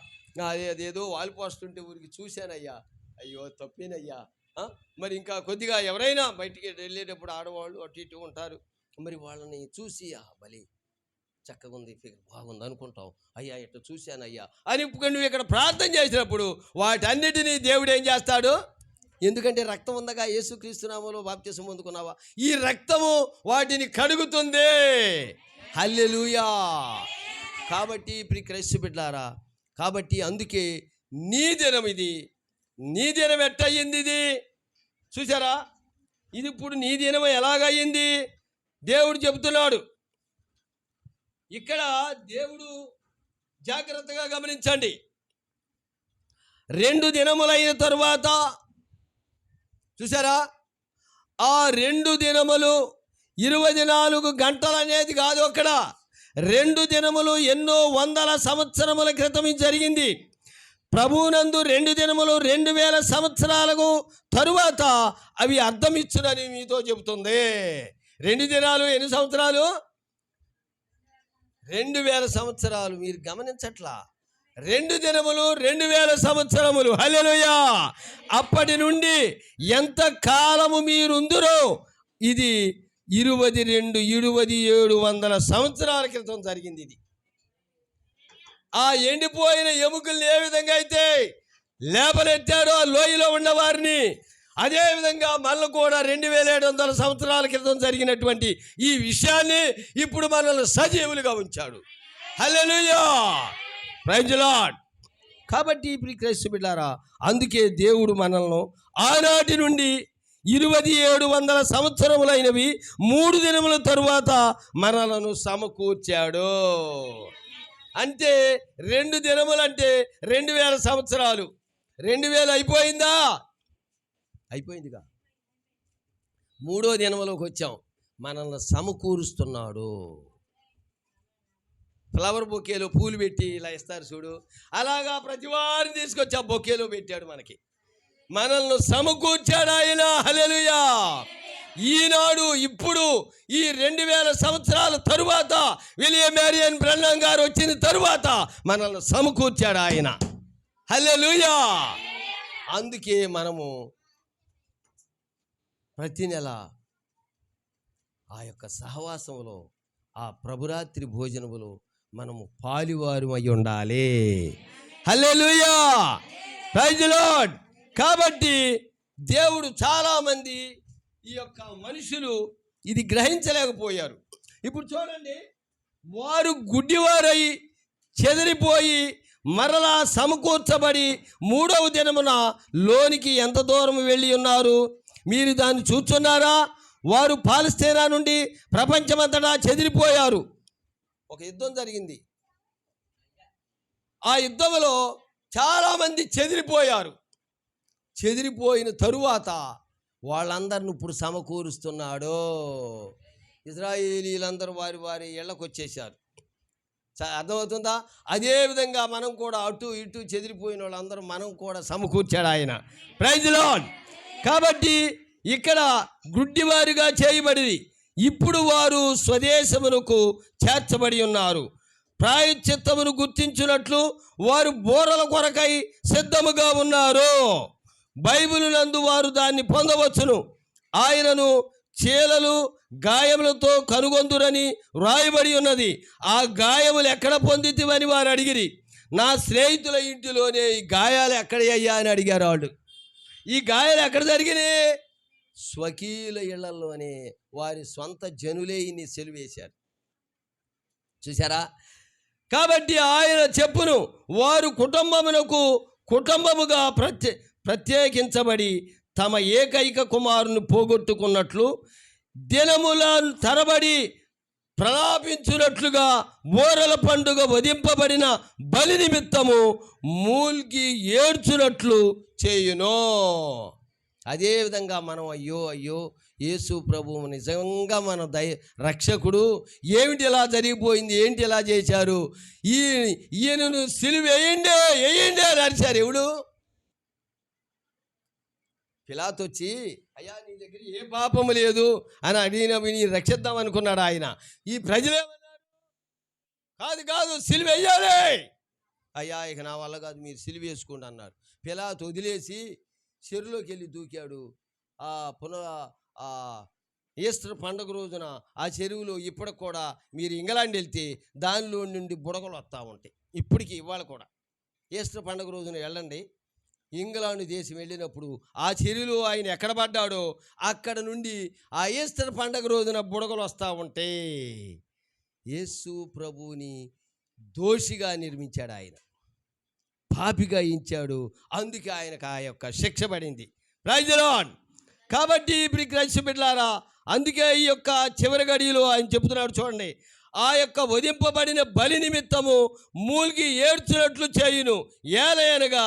అదేదో వాలిపోస్తుంటే ఊరికి చూశానయ్యా, అయ్యో తప్పేనయ్యా. మరి ఇంకా కొద్దిగా ఎవరైనా బయటికి వెళ్ళేటప్పుడు ఆడవాళ్ళు అటు ఇటు ఉంటారు, మరి వాళ్ళని చూసి బలి చక్కగా ఉంది, బాగుంది అనుకుంటాం, అయ్యా ఇట్లా చూశానయ్యా అని నువ్వు ఇక్కడ ప్రార్థన చేసినప్పుడు వాటన్నిటినీ దేవుడు ఏం చేస్తాడు? ఎందుకంటే రక్తం ఉందగా, యేసుక్రీస్తు నామములో బాప్తిసం పొందుకున్నావా, ఈ రక్తము వాటిని కడుగుతుంది. హల్లెలూయా. కాబట్టి ప్రియ క్రైస్తవ బిడ్డలారా, కాబట్టి అందుకే నీ దినం ఇది. నీ దినం ఎట్టయింది? ఇది చూసారా? ఇది ఇప్పుడు నీ దినం ఎలాగయ్యింది? దేవుడు చెబుతున్నాడు ఇక్కడ. దేవుడు జాగ్రత్తగా గమనించండి. 2 దినములైన తరువాత చూసారా? ఆ 2 దినములు 24 గంటలు అనేది కాదు, అక్కడ 2 దినములు ఎన్నో వందల సంవత్సరముల క్రితం జరిగింది. ప్రభువునందు 2 దినములు 2000 సంవత్సరాలకు తరువాత అవి అర్థం ఇచ్చునని మీతో చెబుతుంది. 2 దినాలు ఎన్ని సంవత్సరాలు? 2000 సంవత్సరాలు. మీరు గమనించట్లా? 2 దినములు 2000 సంవత్సరములు. హల్లెలూయా! అప్పటి నుండి ఎంత కాలము మీరుందురో ఇది 2700 సంవత్సరాల క్రితం జరిగింది. ఇది ఆ ఎండిపోయిన ఎముకల్ని ఏ విధంగా అయితే లేపనెత్తాడో ఆ లోయలో ఉన్నవారిని, అదేవిధంగా మనల్ని కూడా 2700 సంవత్సరాల క్రితం జరిగినటువంటి ఈ విషయాన్ని ఇప్పుడు మనల్ని సజీవులుగా ఉంచాడు. హల్లెలూయా! Praise the lord. కాబట్టి ఇప్పుడు క్రైస్తవ బిడ్డలారా, అందుకే దేవుడు మనల్ని ఆనాటి నుండి 2700 సంవత్సరములైనవి 3 దినముల తరువాత మనలను సమకూర్చాడు. అంటే 2 దినములు అంటే 2000 సంవత్సరాలు. 2000 అయిపోయిందా? అయిపోయిందిగా. 3వ దినములోకి వచ్చాం. మనల్ని సమకూరుస్తున్నాడు. ఫ్లవర్ బొకేలో పూలు పెట్టి ఇలా ఇస్తారు చూడు, అలాగా ప్రతి వారిని తీసుకొచ్చి ఆ బొకేలో పెట్టాడు. మనల్ని సమకూర్చాడు ఆయన. హల్లెలూయా! ఈనాడు ఇప్పుడు ఈ 2000 సంవత్సరాల తరువాత విలియం మేరియన్ బ్రన్నం గారు వచ్చిన తరువాత మనల్ని సమకూర్చాడు ఆయన. హల్లెలూయా! అందుకే మనము ప్రతి నెల ఆ యొక్క సహవాసంలో, ఆ ప్రభురాత్రి భోజనములో మనము పాలువారు అయి ఉండాలి. హల్లెలూయా! Praise the lord. కాబట్టి దేవుడు చాలామంది ఈ యొక్క మనుషులు ఇది గ్రహించలేకపోయారు. ఇప్పుడు చూడండి, వారు గుడ్డివారై చెదిరిపోయి మరలా సమకూర్చబడి 3వ దినమున లోనికి ఎంత దూరం వెళ్ళి ఉన్నారు మీరు దాన్ని చూస్తున్నారా? వారు పాలస్తీనా నుండి ప్రపంచమంతటా చెదిరిపోయారు. ఒక యుద్ధం జరిగింది. ఆ యుద్ధంలో చాలామంది చెదిరిపోయారు. చెదిరిపోయిన తరువాత వాళ్ళందరిని ఇప్పుడు సమకూరుస్తున్నాడు. ఇజ్రాయేలీలందరూ వారి వారి ఇళ్ళకు వచ్చేసారు. అర్థమవుతుందా? అదేవిధంగా మనం కూడా అటు ఇటు చెదిరిపోయిన వాళ్ళందరూ మనం కూడా సమకూర్చాడు ఆయన. Praise the lord. కాబట్టి ఇక్కడ గుడ్డివారిగా చేయబడి ఇప్పుడు వారు స్వదేశమునకు చేర్చబడి ఉన్నారు. ప్రాయశ్చిత్తమును గుర్తించినట్లు వారు బోరల కొరకై సిద్ధముగా ఉన్నారు. బైబిలు నందు వారు దాన్ని పొందవచ్చును. ఆయనను చీలలు గాయములతో కనుగొందురని వ్రాయబడి ఉన్నది. ఆ గాయములు ఎక్కడ పొందితివని వారు అడిగిరి. నా స్నేహితుల ఇంటిలోనే ఈ గాయాలు ఎక్కడయ్యా అని అడిగారు వాళ్ళు. ఈ గాయాలు ఎక్కడ జరిగినాయి? స్వకీయుల ఇళ్లలోనే. వారి సొంత జనులే ఇన్ని సెలువేశారు. చూసారా? కాబట్టి ఆయన చెప్పును వారు కుటుంబముగా ప్రత్యేకించబడి తమ ఏకైక కుమారుని పోగొట్టుకున్నట్లు దినముల తరబడి ప్రలాపించున్నట్లుగా బోరల పండుగ వధింపబడిన బలి నిమిత్తము మూల్గి ఏడ్చునట్లు చేయును. అదేవిధంగా మనం అయ్యో యేసు ప్రభువు నిజంగా మన రక్షకుడు, ఏమిటి ఇలా జరిగిపోయింది, ఏంటి ఇలా చేశారు, ఈయనను సిలువ వేయండి అని అరిచారు. ఎవడు? పిలాతు వచ్చి, అయ్యా నీ దగ్గర ఏ పాపము లేదు అని అడిగిన విని రక్షిద్దాం అనుకున్నాడు ఆయన. ఈ ప్రజలేమన్నారు? కాదు సిలువ వేయాలి. అయ్యా ఇక నా వల్ల కాదు, మీరు సిలువ వేసుకోండి అన్నారు. పిలాతు వదిలేసి చెరువులోకి వెళ్ళి దూకాడు. ఈస్టర్ పండుగ రోజున ఆ చెరువులో ఇప్పటికి కూడా మీరు ఇంగ్లాండ్ వెళ్తే దానిలో నుండి బుడగలు వస్తూ ఉంటాయి. ఇప్పటికీ ఇవాళ కూడా ఈస్టర్ పండుగ రోజున వెళ్ళండి. ఇంగ్లాండ్ దేశం వెళ్ళినప్పుడు ఆ చెరువులో ఆయన ఎక్కడ పడ్డాడో అక్కడ నుండి ఆ ఈస్టర్ పండుగ రోజున బుడగలు వస్తూ ఉంటాయి. యేసు ప్రభువుని దోషిగా నిర్మించాడు ఆయన, పాపిగా ఇచ్చాడు. అందుకే ఆయనకు ఆ యొక్క శిక్ష పడింది. Praise the lord. కాబట్టి ఇప్పుడు క్రైస్తవ బిడ్డలారా, అందుకే ఈ యొక్క చివరి గడియలో ఆయన చెబుతున్నాడు చూడండి, ఆ యొక్క వధింపబడిన బలి నిమిత్తము మూల్గి ఏడ్చినట్లు చేయును. ఏలయనగా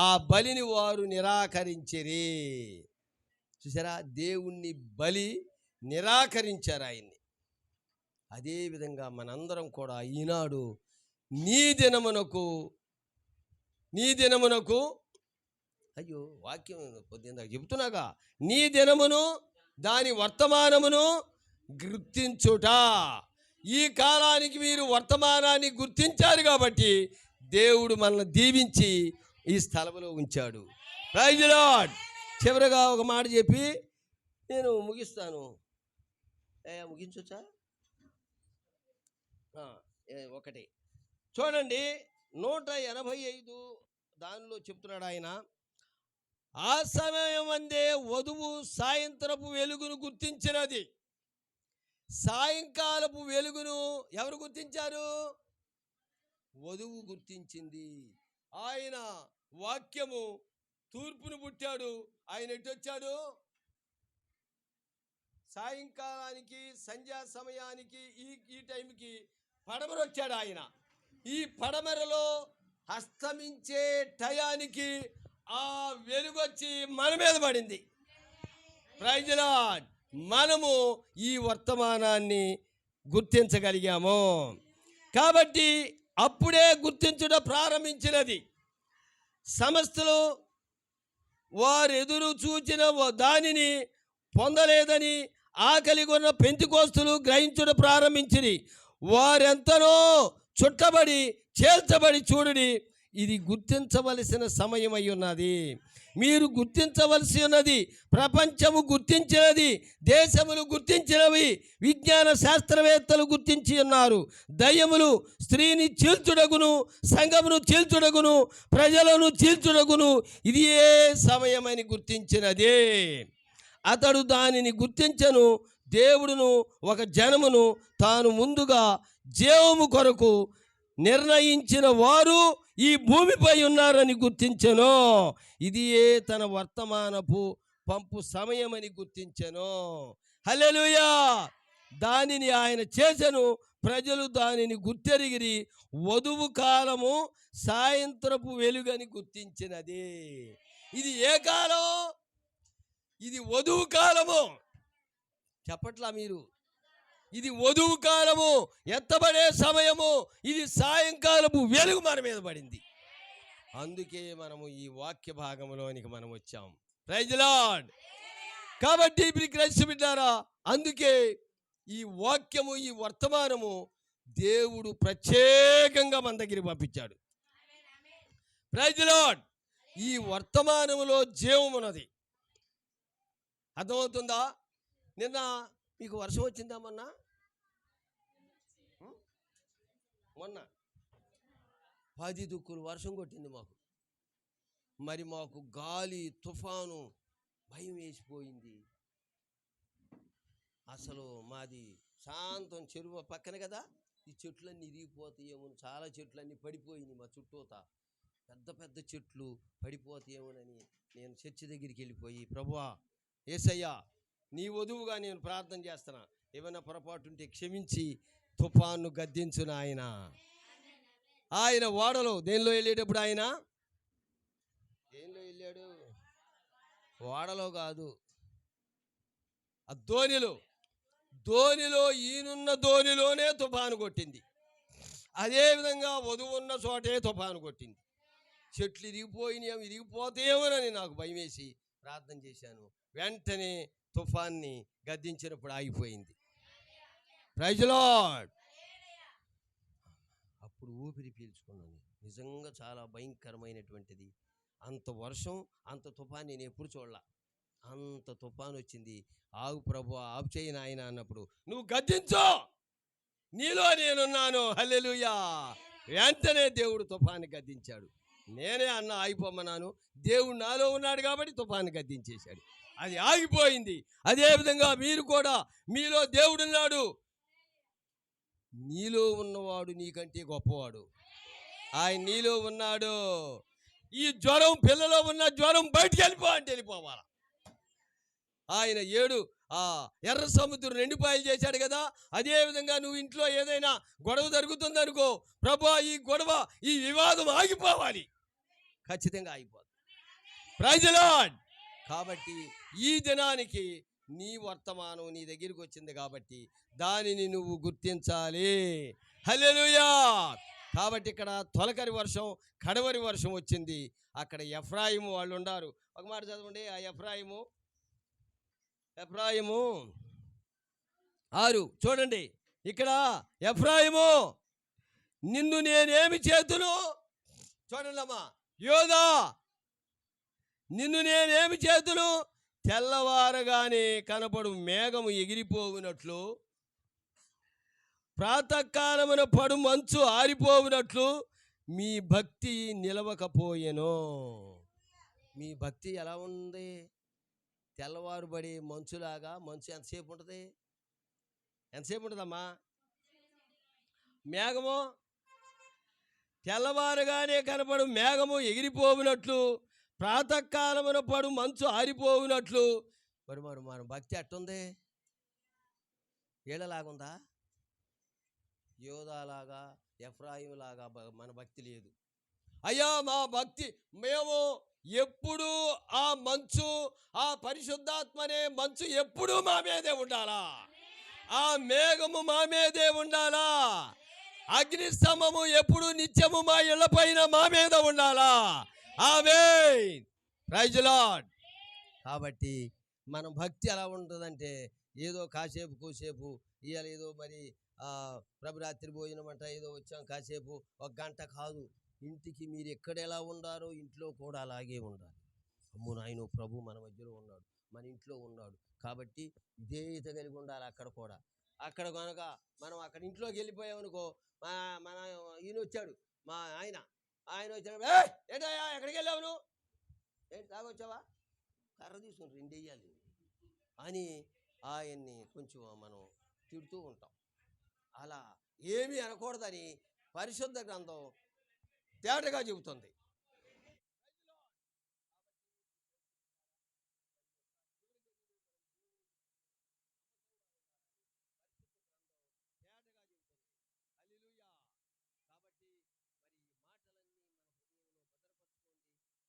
ఆ బలిని వారు నిరాకరించిరి. చూసారా, దేవుణ్ణి బలి నిరాకరించారు ఆయన్ని. అదేవిధంగా మనందరం కూడా ఈనాడు నీ దినమునకు అయ్యో వాక్యం పొద్దున్న చెబుతున్నాగా, నీ దినమును దాని వర్తమానమును గుర్తించుట. ఈ కాలానికి మీరు వర్తమానాన్ని గుర్తించారు కాబట్టి దేవుడు మనల్ని దీవించి ఈ స్థలంలో ఉంచాడు. Praise the lord. చివరగా ఒక మాట చెప్పి నేను ముగిస్తాను. ముగించొచ్చా? ఒకటి చూడండి, 185 దానిలో చెప్తున్నాడు ఆయన, ఆ సమయం అందే వధువు సాయంత్రపు వెలుగును గుర్తించినది. సాయంకాలపు వెలుగును ఎవరు గుర్తించారు? వధువు గుర్తించింది. ఆయన వాక్యము తూర్పును పుట్టాడు, ఆయన ఎటొచ్చాడు? సాయంకాలానికి, సంధ్యా సమయానికి, ఈ టైంకి పడమర వచ్చాడు ఆయన. ఈ పడమరలో అస్తమించే టయానికి ఆ వెలుగొచ్చి మన మీద పడింది. Praise the lord. మనము ఈ వర్తమానాన్ని గుర్తించగలిగాము కాబట్టి అప్పుడే గుర్తించుట ప్రారంభించినది. సమస్తలు వారు ఎదురు చూచిన దానిని పొందలేదని ఆకలి కొన్న పెంతెకోస్తులు గ్రహించుట ప్రారంభించిరి. వారెంతనో చుట్టబడి చేల్చబడి చూడుడి, ఇది గుర్తించవలసిన సమయం అయి ఉన్నది. మీరు గుర్తించవలసి ఉన్నది. ప్రపంచము గుర్తించినది, దేశములు గుర్తించినవి, విజ్ఞాన శాస్త్రవేత్తలు గుర్తించి ఉన్నారు. దయ్యములు స్త్రీని చీల్చుడగును, సంఘమును చీల్చుడగును, ప్రజలను చీల్చుడగును ఇది ఏ సమయమని గుర్తించినదే. అతడు దానిని గుర్తించను. దేవుడును ఒక జనమును తాను ముందుగా జీవము కొరకు నిర్ణయించిన వారు ఈ భూమిపై ఉన్నారని గుర్తించెను. ఇది ఏ తన వర్తమానపు పంపు సమయమని గుర్తించెను. హల్లెలూయా. దానిని ఆయన చేసెను, ప్రజలు దానిని గుర్తెరిగిరి. వధువు కాలము సాయంత్రపు వెలుగని గుర్తించినది. ఇది ఏ కాలం? ఇది వధువు కాలము. చెప్పట్లా మీరు? ఇది వధువు కాలము, ఎత్తబడే సమయము. ఇది సాయంకాలపు వెలుగు మన మీద పడింది. అందుకే మనము ఈ వాక్య భాగంలోనికి మనం వచ్చాం. Praise the lord. కాబట్టి ఇప్పుడు క్రైస్తవ బిడ్డారా, అందుకే ఈ వాక్యము, ఈ వర్తమానము దేవుడు ప్రత్యేకంగా మన దగ్గరికి పంపించాడు. Praise the lord. ఈ వర్తమానములో జీవం ఉన్నది. అర్థమవుతుందా? నిన్న మీకు వర్షం వచ్చిందా? మొన్న 10 దుక్కులు వర్షం కొట్టింది మాకు. మరి మాకు గాలి, తుఫాను, భయం వేసిపోయింది. అసలు మాది శాంతం చెరువు పక్కన కదా, ఈ చెట్లన్నీ ఇరిగిపోతాయేమో, చాలా చెట్లన్నీ పడిపోయినాయి మా చుట్టూత. పెద్ద పెద్ద చెట్లు పడిపోతాయేమోనని నేను చర్చి దగ్గరికి వెళ్ళిపోయి, ప్రభువా యేసయ్యా నీ వధువుగా నేను ప్రార్థన చేస్తున్నా, ఏమైనా పొరపాటు ఉంటే క్షమించి తుఫాను గద్దించును. ఆయన ఓడలో దేనిలో వెళ్ళేటప్పుడు ఆయన దేనిలో వెళ్ళాడు? ఓడలో కాదు, ఆ ధోనిలో ఈయనున్న ధోనిలోనే తుఫాను కొట్టింది. అదేవిధంగా వధువు ఉన్న చోటే తుఫాను కొట్టింది. చెట్లు ఇరిగిపోతాయేమోనని నాకు భయం వేసి ప్రార్థన చేశాను. వెంటనే తుఫాన్ని గద్దించినప్పుడు ఆగిపోయింది. Praise the lord. అప్పుడు ఊపిరి పీల్చుకున్నాను. నిజంగా చాలా భయంకరమైనటువంటిది. అంత వర్షం, అంత తుఫాన్ నేను ఎప్పుడు చూడలా. అంత తుఫాన్ వచ్చింది. ఆగు ప్రభు, ఆపు చేయి నాయన అన్నప్పుడు, నువ్వు గద్దించు, నీలో నేనున్నాను. హల్లెలూయా. వెంటనే దేవుడు తుఫాన్ని గద్దించాడు. నేనే అన్న ఆగిపోమన్నాను, దేవుడు నాలో ఉన్నాడు కాబట్టి తుఫాన్ని గద్దించేశాడు. అది ఆగిపోయింది. అదేవిధంగా మీరు కూడా, మీలో దేవుడున్నాడు, నీలో ఉన్నవాడు నీకంటే గొప్పవాడు. ఆయన నీలో ఉన్నాడు. ఈ జ్వరం, పిల్లలో ఉన్న జ్వరం బయటికి అంటే వెళ్ళిపోవాలి. ఆయన ఎర్ర సముద్రం 2 పాయలు చేశాడు కదా, అదేవిధంగా నువ్వు ఇంట్లో ఏదైనా గొడవ జరుగుతుందనుకో, ప్రభువా ఈ గొడవ, ఈ వివాదం ఆగిపోవాలి. ఖచ్చితంగా ఆగిపోదు. Praise the lord. కాబట్టి ఈ దినానికి నీ వర్తమానం నీ దగ్గరికి వచ్చింది కాబట్టి దానిని నువ్వు గుర్తించాలి. హల్లెలూయా. కాబట్టి ఇక్కడ తొలకరి వర్షం, కడవరి వర్షం వచ్చింది. అక్కడ ఎఫ్రాయిము వాళ్ళు ఉన్నారు. ఒక మాట చదవండి. ఆ ఎఫ్రాయిము 6 చూడండి. ఇక్కడ ఎఫ్రాయిము, నిన్ను నేనేమి చేతును, చూడండి అమ్మా, యోధా నిన్ను నేనేమి చేతును, తెల్లవారగానే కనపడు మేఘము ఎగిరిపోవునట్లు, ప్రాతకాలమున పడు మంచు ఆరిపోవునట్లు మీ భక్తి నిలవకపోయెను. మీ భక్తి ఎలా ఉంది? తెల్లవారుబడి మంచులాగా. మంచు ఎంతసేపు ఉంటుంది? ఎంతసేపు ఉంటుందమ్మా? మేఘము తెల్లవారుగానే కనపడు మేఘము ఎగిరిపోవునట్లు, ప్రాతకాలమున పడు మంచు ఆరిపోవునట్లు. మరి మన భక్తి ఎట్టుంది? ఏళ్ళలాగుందా? యోధాలాగా, ఎఫ్రాయిములాగా మన భక్తి లేదు. అయ్యా మా భక్తి, మేము ఎప్పుడు ఆ మంచు, ఆ పరిశుద్ధాత్మనే మంచు ఎప్పుడూ మా మీదే ఉండాలా, ఆ మేఘము మా మీదే ఉండాలా, అగ్నిస్తంభము ఎప్పుడు నిత్యము మా ఇళ్ల పైన మా మీద ఉండాలా. ఆమేన్. Praise the lord. కాబట్టి మన భక్తి ఎలా ఉంటుందంటే, ఏదో కాసేపు కూసేపు ఇవాళ ఏదో మరి ప్రభురాత్రి భోజనం అంట ఏదో వచ్చాం కాసేపు ఒక గంట కాదు. ఇంటికి మీరు ఎక్కడ ఎలా ఉండారో ఇంట్లో కూడా అలాగే ఉండాలి. అమ్మో నాయనో, ప్రభు మన మధ్యలో ఉన్నాడు, మన ఇంట్లో ఉన్నాడు కాబట్టి విధేయత కలిగి ఉండాలి. అక్కడ కూడా అక్కడ కనుక మనం అక్కడ ఇంట్లోకి వెళ్ళిపోయామనుకో, మన ఈయన వచ్చాడు, మా ఆయన వచ్చాడు, ఏంటయ్యా ఎక్కడికి వెళ్ళావు నువ్వు, ఏంటి తాగొచ్చావా, కర్ర తీసుకుని 2 వేయాలి అని ఆయన్ని కొంచెం మనం తిడుతూ ఉంటాం. అలా ఏమీ అనకూడదని పరిశుద్ధ గ్రంథం తేటగా చెబుతుంది. హల్లెలూయా. కాబట్టి మరి ఈ మాటలన్నీ మన హృదయంలో భద్రపరచుకోండి.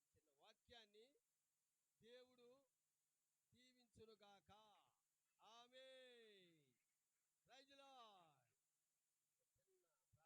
ఈ చిన్న వాక్యాన్ని దేవుడు దీవించునుగాక.